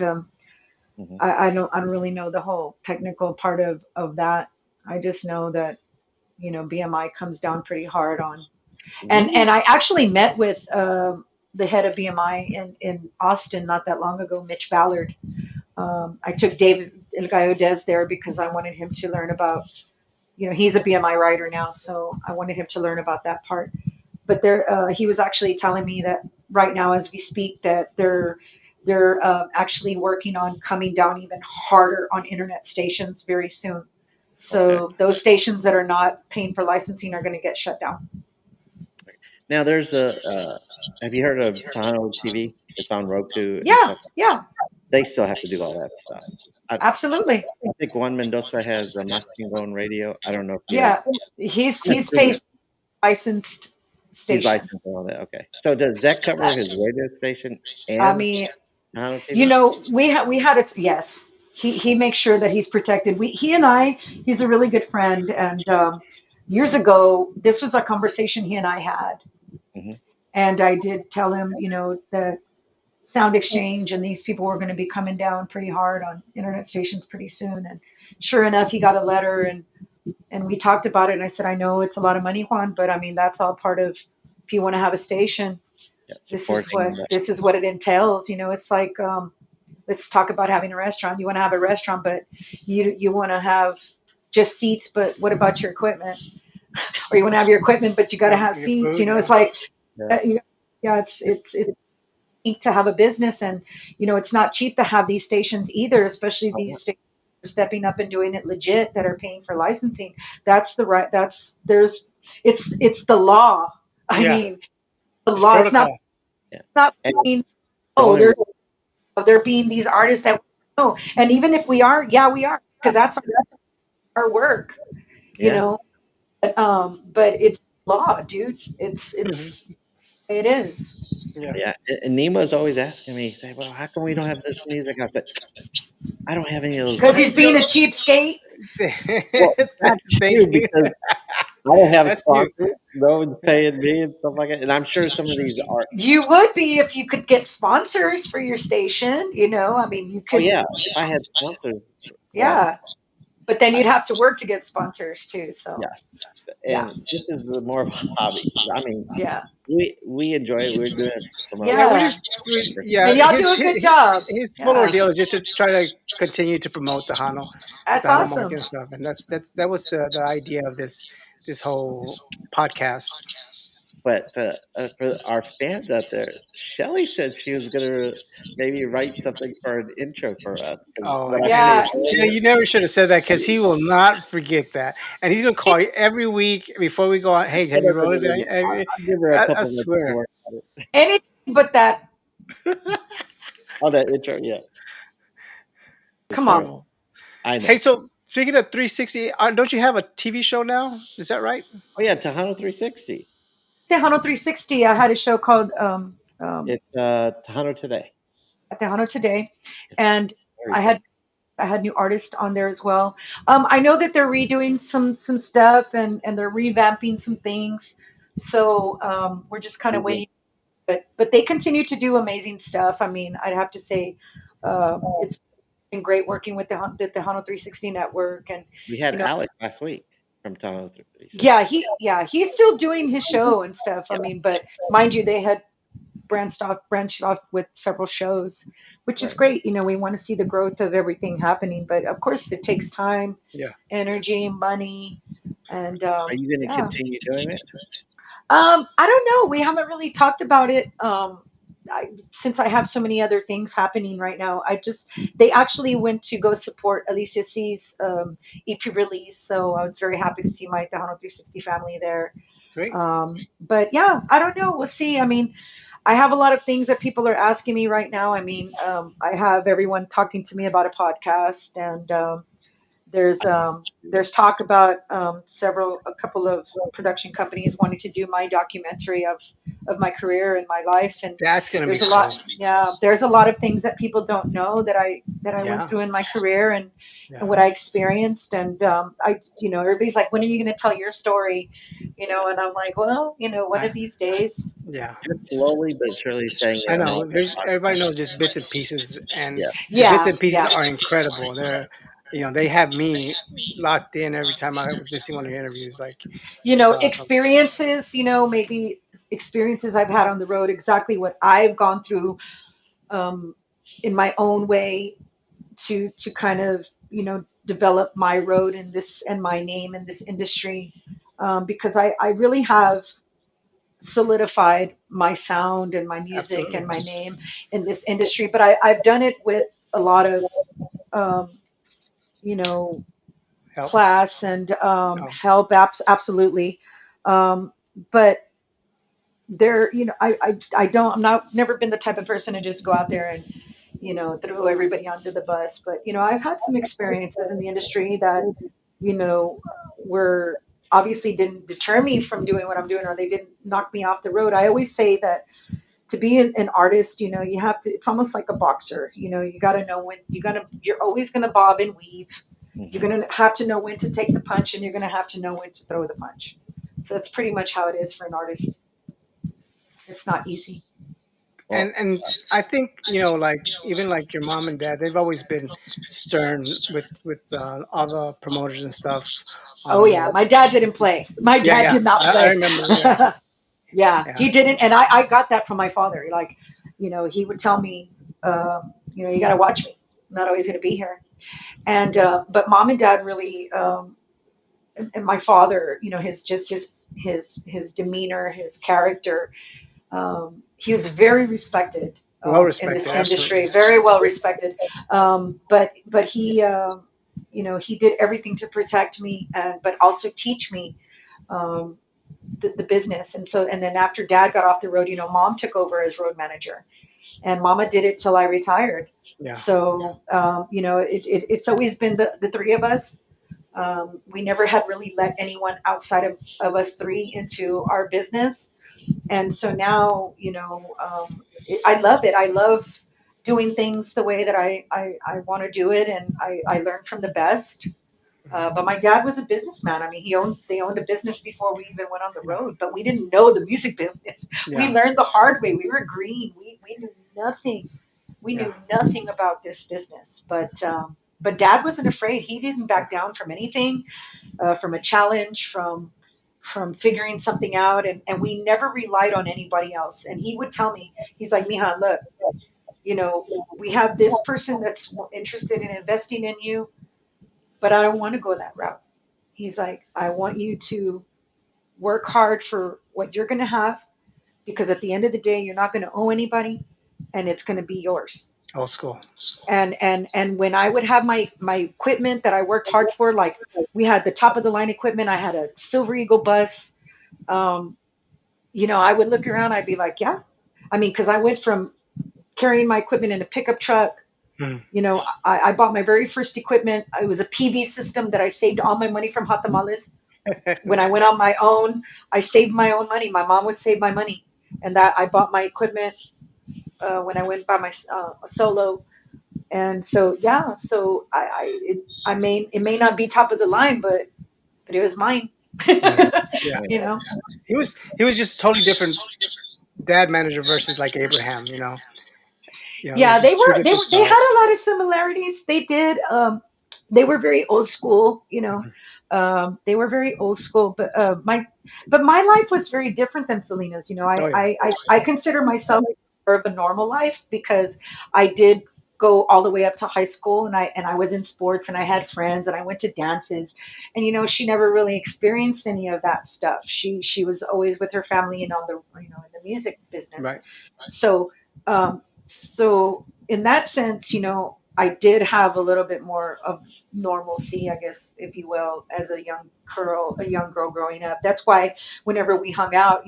Mhm. I don't really know the whole technical part of that. I just know that BMI comes down pretty hard on. And Ooh, I actually met with the head of BMI in Austin not that long ago, Mitch Ballard. I took David El Gallo Des there because I wanted him to learn about, he's a BMI writer now, so I wanted him to learn about that part. But he was actually telling me that right now, as we speak, that they're actually working on coming down even harder on internet stations very soon. okay. So those stations that are not paying for licensing are going to get shut down. Now there's have you heard of Tejano TV? It's on Roku and Yeah, stuff. yeah, They still have to do all that stuff. I absolutely. I think Juan Mendoza has a Más Chingón radio. I don't know if he has. Yeah, I'm he's sure paid that for a licensed he's station. licensed and all that. Okay. So does that cover his radio station I and mean, Tejano TV? we had it. Yes, he makes sure that he's protected. He and I, he's a really good friend, and years ago, this was a conversation he and I had, Hmm. and I did tell him, that Sound Exchange and these people were going to be coming down pretty hard on internet stations pretty soon. And sure enough, he got a letter, and we talked about it. And I said, I know it's a lot of money, Juan, but I mean that's all part of, if you want to have a station, Yeah, this is what supporting the this is what it entails. It's like, let's talk about having a restaurant. You want to have a restaurant, but you want to have just seats, but what about your equipment? Or you want to have your equipment, but you got to have Your seats. food, It's yeah. like, yeah. yeah, it's cheap to have a business, and it's not cheap to have these stations either, especially Oh, yeah. these stations that are stepping up and doing it legit, that are paying for licensing. That's the right. That's there's it's the law. I Yeah, mean, the it's law. It's not protocol. Yeah. not And being, the oh, only they're being these artists that we know. And even if we are, yeah, we are, because that's our work, you yeah. know. But it's law, dude. It's Hmm. it's it is. Yeah. Yeah, and Nemo's always asking me, say, "Well, how come we don't have this music?" I said, "I don't have any of those Because rights." he's being a cheapskate. Well, that Thank too, you. because I don't have That's you. sponsors. No one's Yeah. paying me and stuff like that. And I'm sure some of these are. You would be if you could get sponsors for your station. I mean, you Oh could, yeah, if I had sponsors, well, yeah. But then I, you'd have to work to get sponsors too. So, yes. yeah, And this is more of a hobby. I mean, yeah, we enjoy it. We're doing it to promote Yeah, yeah. yeah. And y'all do a good job. His whole Yeah, ordeal is just to try to continue to promote that's the Hano awesome. market and stuff, and that was the idea of this whole podcast. But for our fans out there, Shelly said she was gonna maybe write something for an intro for us. Because Oh, what I Kenny, played Yeah, Kenny, earlier, you never should have said that because he will not forget that, and he's gonna call you every week before we go on. Hey, have no, no, you no, wrote no, it no, down? no. I'll give her a I couple months to swear. work on it. anything but that. On that intro, yeah, it's Come on. terrible. I Hey, know. so speaking of 360, don't you have a TV show now? Is that right? Oh yeah, Tejano 360. Tejano 360. I had a show called It's Tejano Today. Tejano Today, It's and very I simple. had I had new artists on there as well. I know that they're redoing some stuff, and they're revamping some things. So we're just kind of We, waiting. But they continue to do amazing stuff. I mean, I'd have to say, it's been great working with the Hano 360 network, and we had you know, Alec last week from Tejano 360. he's still doing his show and stuff. I Yeah, mean, but mind you, they had branched off with several shows, which is right. great. We want to see the growth of everything happening, but of course, it takes time, Yeah. energy, money, and Are you going to yeah. continue doing it? I don't know. We haven't really talked about it. Since I have so many other things happening right now, they actually went to go support Alicia C's EP release. So I was very happy to see my Tejano 360 family there. Sweet. But yeah, I don't know. We'll see. I mean, I have a lot of things that people are asking me right now. I mean, I have everyone talking to me about a podcast, and there's I um, do that. there's talk about a couple of production companies wanting to do my documentary of my career and my life, and That's gonna be there's a lot. cool. Yeah, there's a lot of things that people don't know that I went Yeah. through in my career, and Yeah. what I experienced, and everybody's like, when are you going to tell your story, and I'm like, well, one I, of these days. yeah. You're slowly but surely saying I it now. know. There's everybody knows just bits and pieces, and Yeah, the bits Yeah, and pieces yeah, are incredible. they have me locked in every time I was listening to one of your interviews. Like, You it's know, awesome. experiences, maybe experiences I've had on the road, exactly what I've gone through, um, in my own way, to kind of, develop my road in this and my name in this industry, because I really have solidified my sound and my music Absolutely. and my name in this industry. But I've done it with a lot of, um, you know, Help. class and, No. help, absolutely. Um, but there, I don't, I'm not, never been the type of person to just go out there and, throw everybody under the bus. But, I've had some experiences in the industry that, you know, were obviously didn't deter me from doing what I'm doing, or they didn't knock me off the road. I always say that to be an artist, you have to, it's almost like a boxer, you got to know when you're always going to bob and weave. You're Mhm. going to have to know when to take the punch, and you're going to have to know when to throw the punch. So that's pretty much how it is for an artist. It's not easy. Well, And I think, like, even like your mom and dad, they've always been stern with all the promoters and stuff. Oh yeah, Um, my dad didn't play. My yeah, dad yeah, did not I play. remember. Yeah, Yeah, yeah, he didn't, and I got that from my father. Like, he would tell me, you got to watch me. I'm not always going to be here. And but mom and dad really, and my father, his just his demeanor, his character. He was very respected, well in this respected, industry, absolutely. very well respected. But he, he did everything to protect me, and but also teach me, um, the business. And so, and then after dad got off the road, mom took over as road manager, and mama did it till I retired. Yeah. So, it's always been the three of us. We never had really let anyone outside of us three into our business. And so now, I love it. I love doing things the way that I want to do it. And I learn from the best. But my dad was a businessman. I mean, they owned a business before we even went on the Yeah. road, but we didn't know the music business. We Yeah. learned the hard way. We were green. We knew nothing. We Yeah. knew nothing about this business. But dad wasn't afraid. He didn't back down from anything, from a challenge, from figuring something out. And we never relied on anybody else. And he would tell me, he's like, Miha, look, we have this person that's interested in investing in you, but I don't want to go that route. He's like, I want you to work hard for what you're going to have, because at the end of the day, you're not going to owe anybody, and it's going to be yours. Old school. And when I would have my equipment that I worked hard for, like we had the top of the line equipment, I had a Silver Eagle bus. Um, I would look around, I'd be like, yeah. I mean, because I went from carrying my equipment in a pickup truck. Mm. I bought my very first equipment. It was a PV system that I saved all my money from hot tamales. When I went Nice. on my own, I saved my own money. My mom would save my money, and that I bought my equipment, when I went by my, solo. And so yeah, so I may, it may not be top of the line, but it was mine. Yeah. Yeah. you know. He was just totally different dad manager versus like Abraham. It was Yeah, just two they different were they styles. had a lot of similarities. They did. They were very old school. They were very old school. But my life was very different than Selena's. Oh yeah. I consider myself more of a normal life, because I did go all the way up to high school, and I was in sports, and I had friends, and I went to dances. And she never really experienced any of that stuff. She was always with her family and on the, in the music business. Right. So, so in that sense, I did have a little bit more of normalcy, I guess, if you will, as a young girl growing up. That's why whenever we hung out,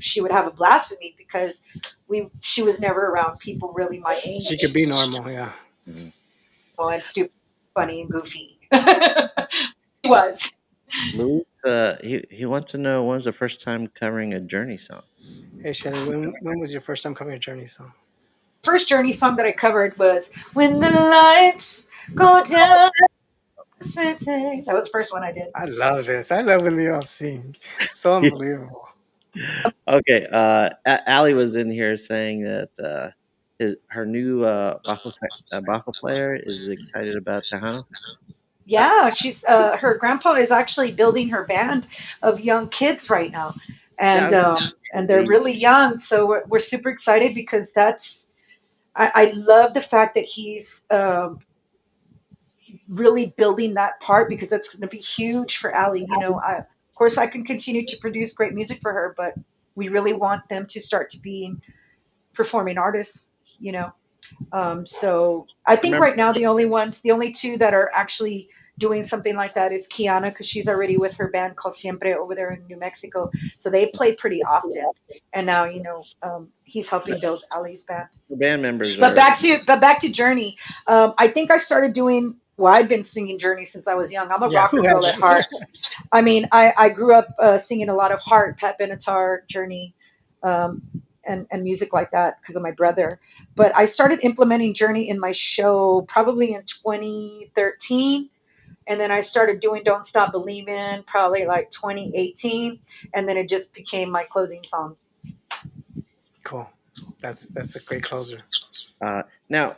she would have a blast with me, because she was never around people really my She could age, be normal. Yeah. mhm. and stupid, funny, and goofy. She was. Luis, he wants to know when's the first time covering a Journey song. Hey Shelly, when was your first time coming to Journey song? First Journey song that I covered was "When the Lights Go Down the City." That was the first one I did. I love this. I love when they all sing. So unbelievable. Okay, Allie was in here saying that is her new bajo player is excited about Tejano. Uh, Yeah, she's her grandpa is actually building her band of young kids right now, yeah, I was gonna and ask, they're really young. So we're super excited because that's I love the fact that he's really building that part because that's going to be huge for Ali. Of course I can continue to produce great music for her, but we really want them to start to be performing artists. You know, so I I think remember. right now the only two that are actually doing something like that is Kiana because she's already with her band called Siempre over there in New Mexico. So they play pretty often, and now he's helping build Ali's band. The band members But are back to Journey. I think I started doing. Well, I've been singing Journey since I was young. I'm a Yeah, rocker who girl at hasn't? heart. I mean, I grew up singing a lot of Heart, Pat Benatar, Journey, um, and music like that because of my brother. But I started implementing Journey in my show probably in 2013. And then I started doing Don't Stop Believin' probably like 2018. And then it just became my closing song. Cool. That's a great closer. now.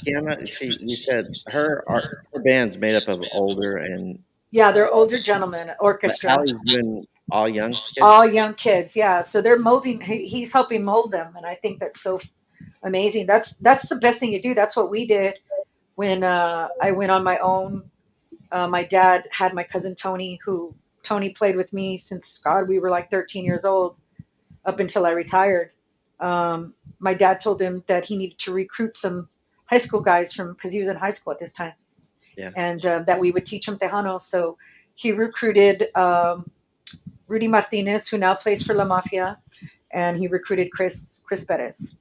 Kiana, you said her band's made up of older and Yeah, uh, they're older gentlemen, but orchestra, Allie's doing all young kids. all young kids. Yeah. So they're molding, he's helping mold them. And I think that's so amazing. That's the best thing you do. That's what we did when I went on my own. My dad had my cousin Tony, who Tony played with me since God we were like 13 years old up until I retired. My dad told him that he needed to recruit some high school guys from because he was in high school at this time, Yeah. and that we would teach him Tejano. So he recruited Rudy Martinez, who now plays for La Mafia, and he recruited Chris Perez,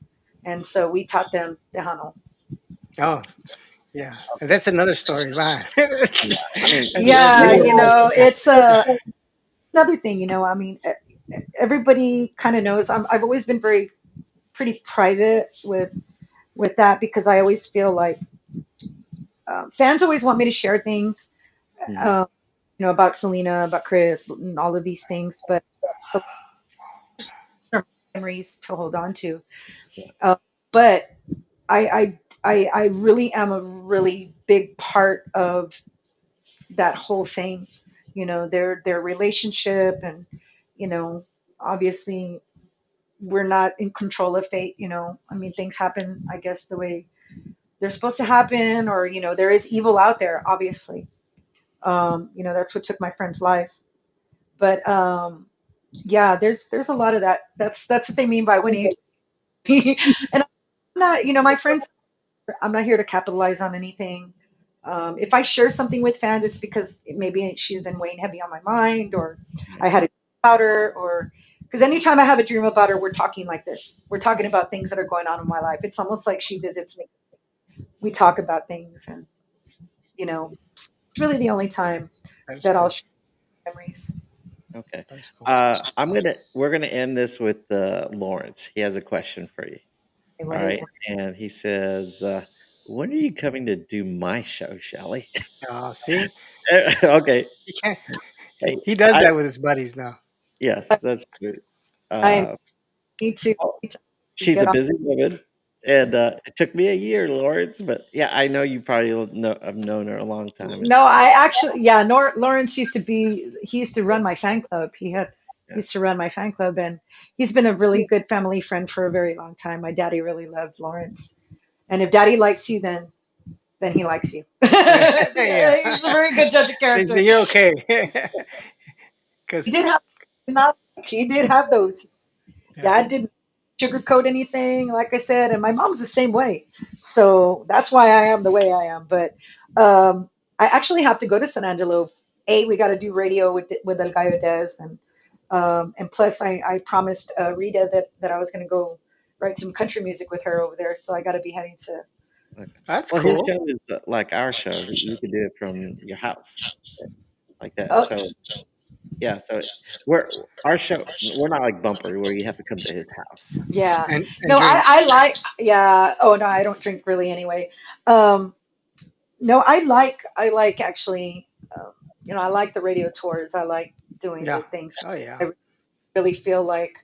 and so we taught them Tejano. Oh, yeah. And that's another story, man. Yeah. I mean, That's another Yeah, story. it's another thing. I mean, everybody kind of knows I've always been very pretty private with that because I always feel like fans always want me to share things, mhm, um, about Selena, about Chris, and all of these things, but just memories to hold on to. yeah. Uh, but I really am a really big part of that whole thing. Their relationship, and you know, obviously we're not in control of fate. I mean, things happen, I guess, the way they're supposed to happen, or there is evil out there, obviously. That's what took my friend's life. But yeah, there's a lot of that. That's what they mean by winning. And I'm not, my friends. I'm not here to capitalize on anything. If I share something with fans, it's because maybe she's been weighing heavy on my mind, or Yeah. I had a dream about her, or because anytime I have a dream about her, we're talking like this. We're talking about things that are going on in my life. It's almost like she visits me. We talk about things, and it's really the only time That is that I'll cool. share memories. Okay. That is cool. We're gonna end this with Lawrence. He has a question for you. And All what is right, and he says, "When are you coming to do my show, Shelly?" Oh, see, Okay. he can't. Hey, He does I that with his buddies now. yes, that's true. I Uh, need to well, need to she's a get on. busy woman, and it took me a year, Lawrence, but yeah, I know you probably know. I've known her a long time. No, I actually, yeah, Lawrence he used to run my fan club. He Yeah, used to run my fan club, and he's been a really good family friend for a very long time. My daddy really loved Lawrence, and if daddy likes you, then he likes you. He's Yeah, a very good judge of then character. you're okay. He Because did have, he did have those. yeah, Dad didn't sugarcoat anything, like I said, and my mom's the same way. So that's why I am the way I am. But I actually have to go to San Angelo. We got to do radio with El Gallo Des, and plus I promised Rita that I was going to go write some country music with her over there. So I got to be heading to. okay. that's Well, his cool. show is like our show. You could do it from your house, like that. Oh, So yeah, so we're our show. We're not like Bumper where you have to come to his house. yeah. And No, drink. I like. Yeah. Oh no, I don't drink really anyway. Um, No, I like actually, I like the radio tours. I like doing Yeah. the things. Oh yeah. I really feel like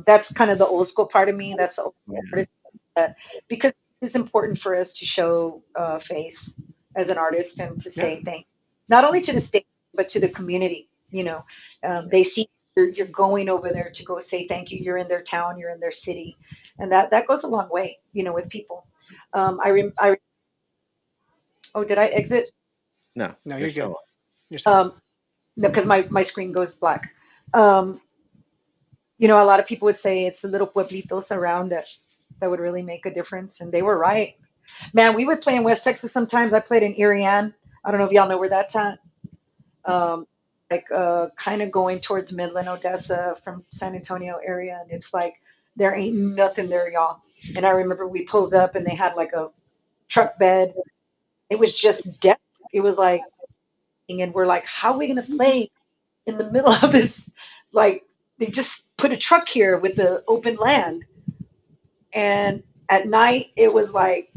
that's kind of the old school part of me. That's the old Yeah. artist. that because it's important for us to show face as an artist and to Yeah. say thank not only to the state but to the community. They see you're going over there to go say thank you. You're in their town, you're in their city, and that goes a long way. With people. Oh, did I exit? No, No, you're you're still good. on. You're still on. Um, no, because my screen goes black. Um, a lot of people would say it's the little pueblitos around that would really make a difference, and they were right. Man, we would play in West Texas sometimes. I played in Irian. I don't know if y'all know where that's at. Mm-mm. Um, like kind of going towards Midland, Odessa from San Antonio area, and it's like there ain't nothing there, y'all. And I remember we pulled up and they had like a truck bed. It was just death. It was like, and we're like, how are we gonna play in the middle of this? Like they just put a truck here with the open land, and at night it was like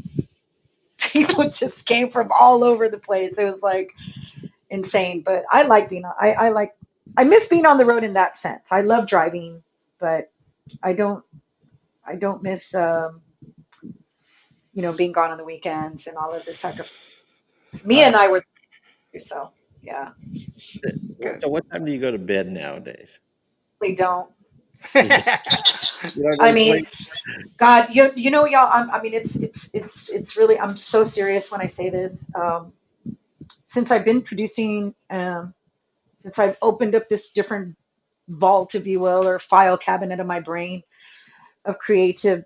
people just came from all over the place. It was like insane. But I like being I miss being on the road in that sense. I love driving, but I don't I don't miss being gone on the weekends and all of this sacrifice. Me Oh and yeah. I were so yeah. Good. So what time do you go to bed nowadays? Really don't. Yeah, you don't go I to mean, sleep. God, y'all. I mean, it's really. I'm so serious when I say this. Since I've been producing, since I've opened up this different vault, if you will, or file cabinet of my brain of creativeness,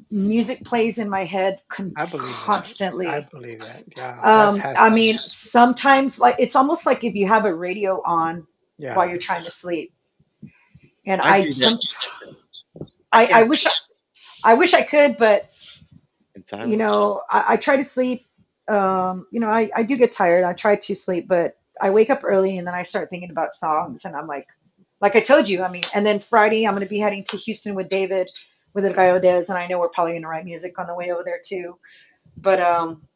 music plays in my head I believe that. I constantly. believe that. Yeah, that's has I to be. mean, sometimes like it's almost like if you have a radio on Yeah. while you're trying to sleep, and I do that I I can't wish I could, but in silence. I try to sleep. I do get tired. I try to sleep, but I wake up early and then I start thinking about songs, and I'm like I told you, I mean, and then Friday I'm going to be heading to Houston with David, with El Gallo Dez, and I know we're probably going to write music on the way over there too. But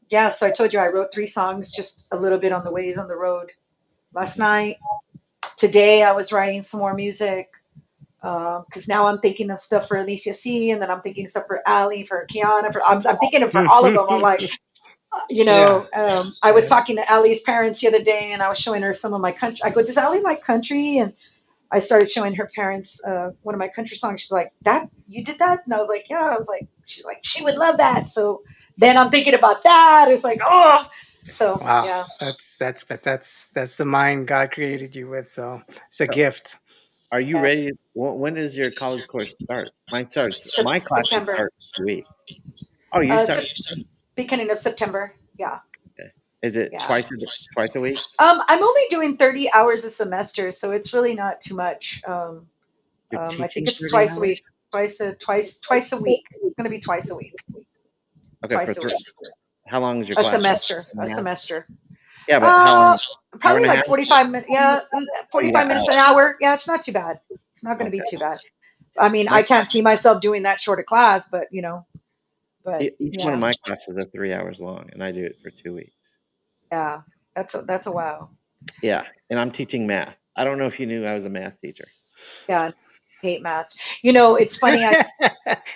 yeah, so I told you I wrote 3 songs just a little bit on the ways on the road last night. Today I was writing some more music because now I'm thinking of stuff for Alicia C, and then I'm thinking of stuff for Ali, for Kiana, I'm thinking of for all of them. I'm like, Yeah. I was Yeah. talking to Ali's parents the other day, and I was showing her some of my country. I go, does Ali like country? And I started showing her parents one of my country songs. She's like, that you did that? And I was like, yeah. I was like, she's like, she would love that. So then I'm thinking about that. It's like, oh, so Wow. yeah. That's the mind God created you with. So it's a So, gift. are you Yeah. ready? When does your college course start? My classes September, start in 2 weeks. Oh, you start. Sep- beginning of September. Yeah, Okay. Is it yeah. twice a week? I'm only doing 30 hours a semester, so it's really not too much. You're I think teaching it's 30 twice a hours? week, twice a week. It's gonna be twice a week, Okay, for twice a three. week, How long is your a class? semester, An a hour? semester. Yeah, but how long? Hour Probably and a half? like 45 minutes. Yeah, Oh, you 45 got minutes hours. an hour. Yeah, it's not too bad. It's not gonna be Okay. too bad. I mean, My I can't see myself doing that short a class, but each one of yeah, my classes are 3 hours long, and I do it for 2 weeks. yeah. That's a wow. Yeah, and I'm teaching math. I don't know if you knew I was a math teacher. Yeah, I hate math. It's funny. I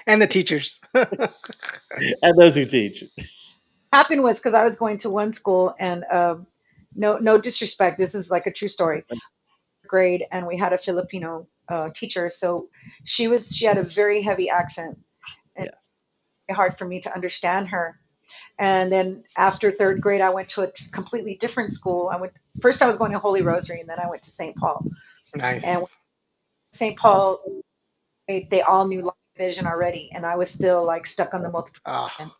And the teachers. And those who teach. happened was because I was going to one school, and no disrespect. This is like a true story. Grade, and we had a Filipino teacher, so she had a very heavy accent, and Yes. it's hard for me to understand her. And then after third grade, I went to a completely different school. I went first. I was going to Holy Rosary, and then I went to St. Paul. And Nice. St. Paul, they all knew line division already, and I was still like stuck on the multiplication. Ah,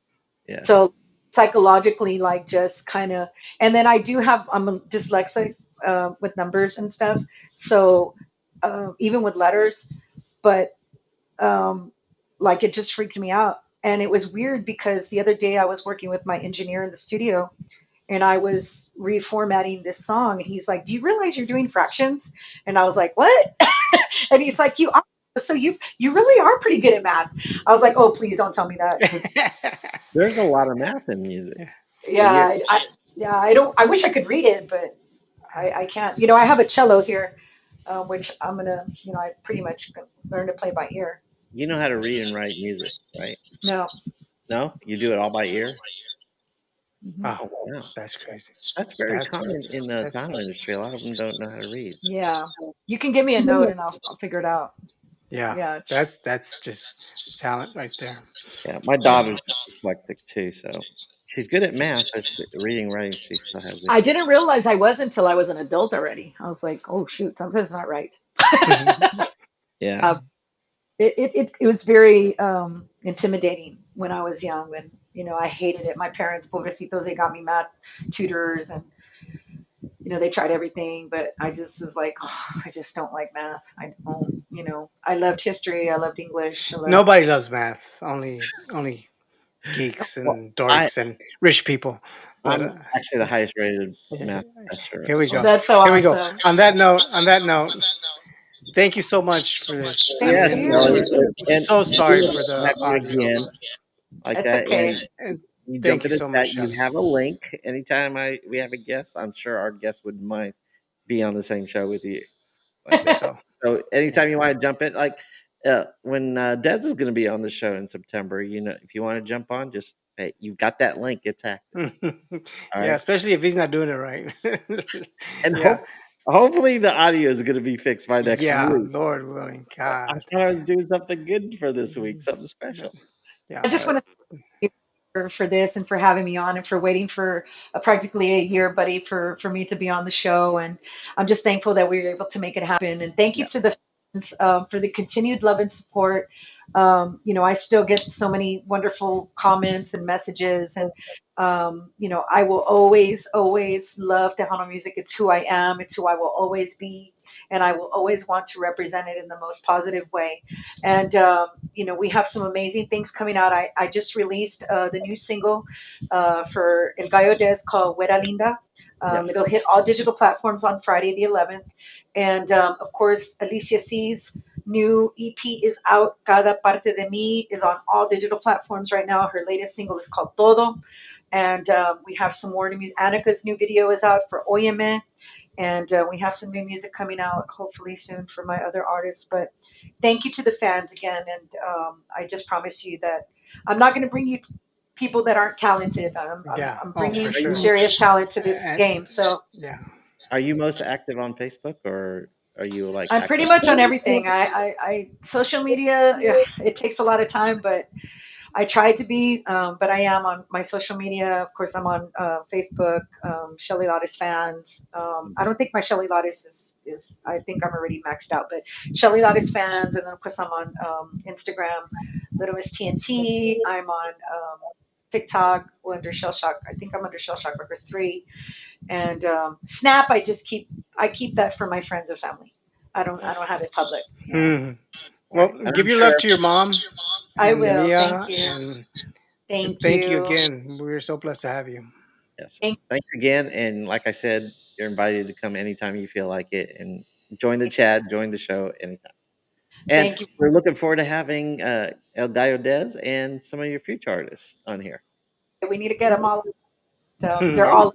Yes. So psychologically, like just kind of, and then I'm a dyslexic with numbers and stuff. So even with letters, but um, like it just freaked me out. And it was weird because the other day I was working with my engineer in the studio and I was reformatting this song. And he's like, do you realize you're doing fractions? And I was like, what? And he's like, you are. So you really are pretty good at math. I was like, oh, please don't tell me that because There's a lot of math in music. You're yeah, yeah, I don't. I wish I could read it, but I can't. I have a cello here, which I'm gonna. I pretty much learn to play by ear. You know how to read and write music, right? No. No, you do it all by ear. Mhm. Wow, Oh wow, that's crazy. that's very That's common in the that's Tejano industry. A lot of them don't know how to read. Yeah. You can give me a note and I'll figure it out. yeah, Yeah. that's just talent right there. Yeah, my Yeah. daughter's dyslexic too, so she's good at math, but reading and writing she still has I issues. didn't realize I was until I was an adult already. I was like, oh shoot, something's not right. Yeah, uh, it was very intimidating when I was young, and I hated it. My parents, pobrecitos, they got me math tutors, and they tried everything, but I just was like, oh, I just don't like math. I don't, I loved history, I loved English, I loved. Nobody loves math. Only geeks well, and I dorks and rich people. But I'm actually the highest rated math here professor, we Oh, so go. that's so Here we go. awesome. On that note, thank you so much for this. I Thank yes, mean, you. Shelly, we're and so we sorry would for love to the have you audio, again like It's that, okay. and and you jump thank you in the so chat. much, You Shelly. have a link anytime we have a guest. I'm sure our guest wouldn't mind be on the same show with you like that. So So yeah. anytime you want to jump in, like when Des is going to be on the show in September, if you want to jump on, just hey, you've got that link. It's active. All Yeah, right, especially if he's not doing it right. and Yeah, hopefully the audio is going to be fixed by next yeah, week. Lord willing, I God. thought I was doing something good for this week, Mhm. something Yeah, special. I yeah. All just right, want to for this and for having me on and for waiting for practically a year, buddy, for me to be on the show. And I'm just thankful that we were able to make it happen. And thank you yeah, to the fans for the continued love and support. I still get so many wonderful comments and messages, and I will always, always love Tejano music. It's who I am. It's who I will always be, and I will always want to represent it in the most positive way. And we have some amazing things coming out. I just released the new single for El Gallo Des called Huera Linda. yes, It'll hit all digital platforms on Friday the 11th. And of course, Alicia C's new EP is out. Cada Parte de Mi is on all digital platforms right now. Her latest single is called Todo. And we have some more new music. Annika's new video is out for Oyeme. And we have some new music coming out hopefully soon for my other artists. But thank you to the fans again. And I just promise you that I'm not going to bring you people that aren't talented. Yeah. I'm Oh, bringing for Are sure. you serious talent to this And game. So yeah, are you most active on Facebook or are you like I'm pretty active? much on everything. Social media, ugh, it takes a lot of time, but I try to be, but I am on my social media. Of course, I'm on Facebook, Shelly Lares fans. I don't think my Shelly Lares I think I'm already maxed out, but Shelly Lares fans. And then, of course, I'm on Instagram, Little Miss TNT. I'm on TikTok under ShellShock. I think I'm under ShellShock Records 3. And Snap, I keep that for my friends and family. I don't have it public. Yeah, hmm. All Well, right, and give I'm your love sure. to your mom I and will. Thank Mia, you. and Thank thank you you. again. We're so blessed to have you. Yes, Thank, thanks again, and like I said, you're invited to come anytime you feel like it, and join the chat, join the show anytime. And thank you. we're looking forward to having El Gallo Dez and some of your future artists on here. We need to get them all. All right,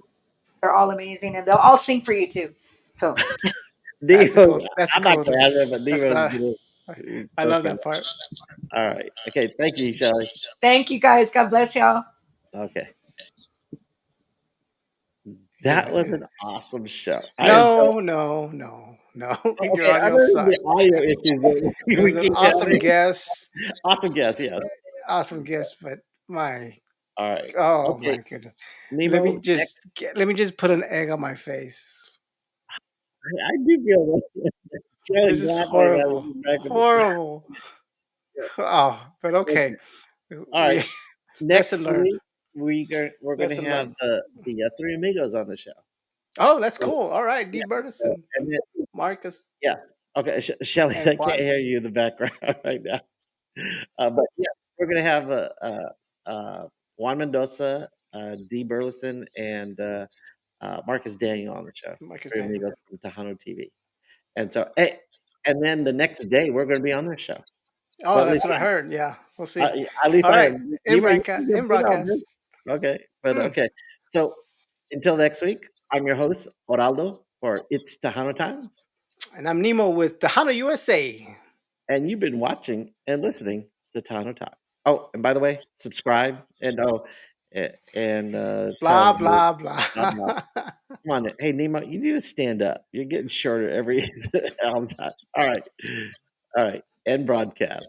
They're all amazing, and they'll all sing for you too. So That's a Devo, cool. That's a I'm not cool gonna thing. ask that, but That's Devo's not. gonna I go love for that that. part. All right, okay, thank you, Shelly. thank you guys. God bless y'all. Okay, that was Yeah. an awesome show. I am so No, no, no, no. Your okay. audio Other than the sucked. audio issues that It we was an keep awesome having, guess. awesome guess, yes. Awesome guess, but my All right, oh okay, my goodness. Nemo. Next, Let me just put an egg on my face. I do feel like Shelly's This is laughing at horrible. me back in the Horrible. Oh, but okay. okay. All right, We lesson next learned. week we're gonna Lesson have learned. the three amigos on the show. Oh, that's So, cool. All right, yeah, D. so, Burnison, and then yes, okay, Shelly, and I can't Juan. hear you in the background right now. But yeah, we're gonna have Juan Mendoza, D. Burleson, and Marcus Daniel on the show. Marcus Three Daniel. amigos from Tejano TV. And so, hey, and then the next day we're gonna be on their show. Well, Oh, at that's least what I heard. Yeah, we'll see. yeah, at least All I right, am. in You broadcast. can In jump in on this. broadcast. Okay, but Mm. okay. So until next week, I'm your host, Oraldo, for It's Tejano Time. And I'm Nemo with the Hana USA. and you've been watching and listening to Tano Talk. Oh, and by the way, subscribe and tell Blah, blah, blah. blah, blah. Come on, hey Nemo, you need to stand up. You're getting shorter every all the time. All right, end broadcast.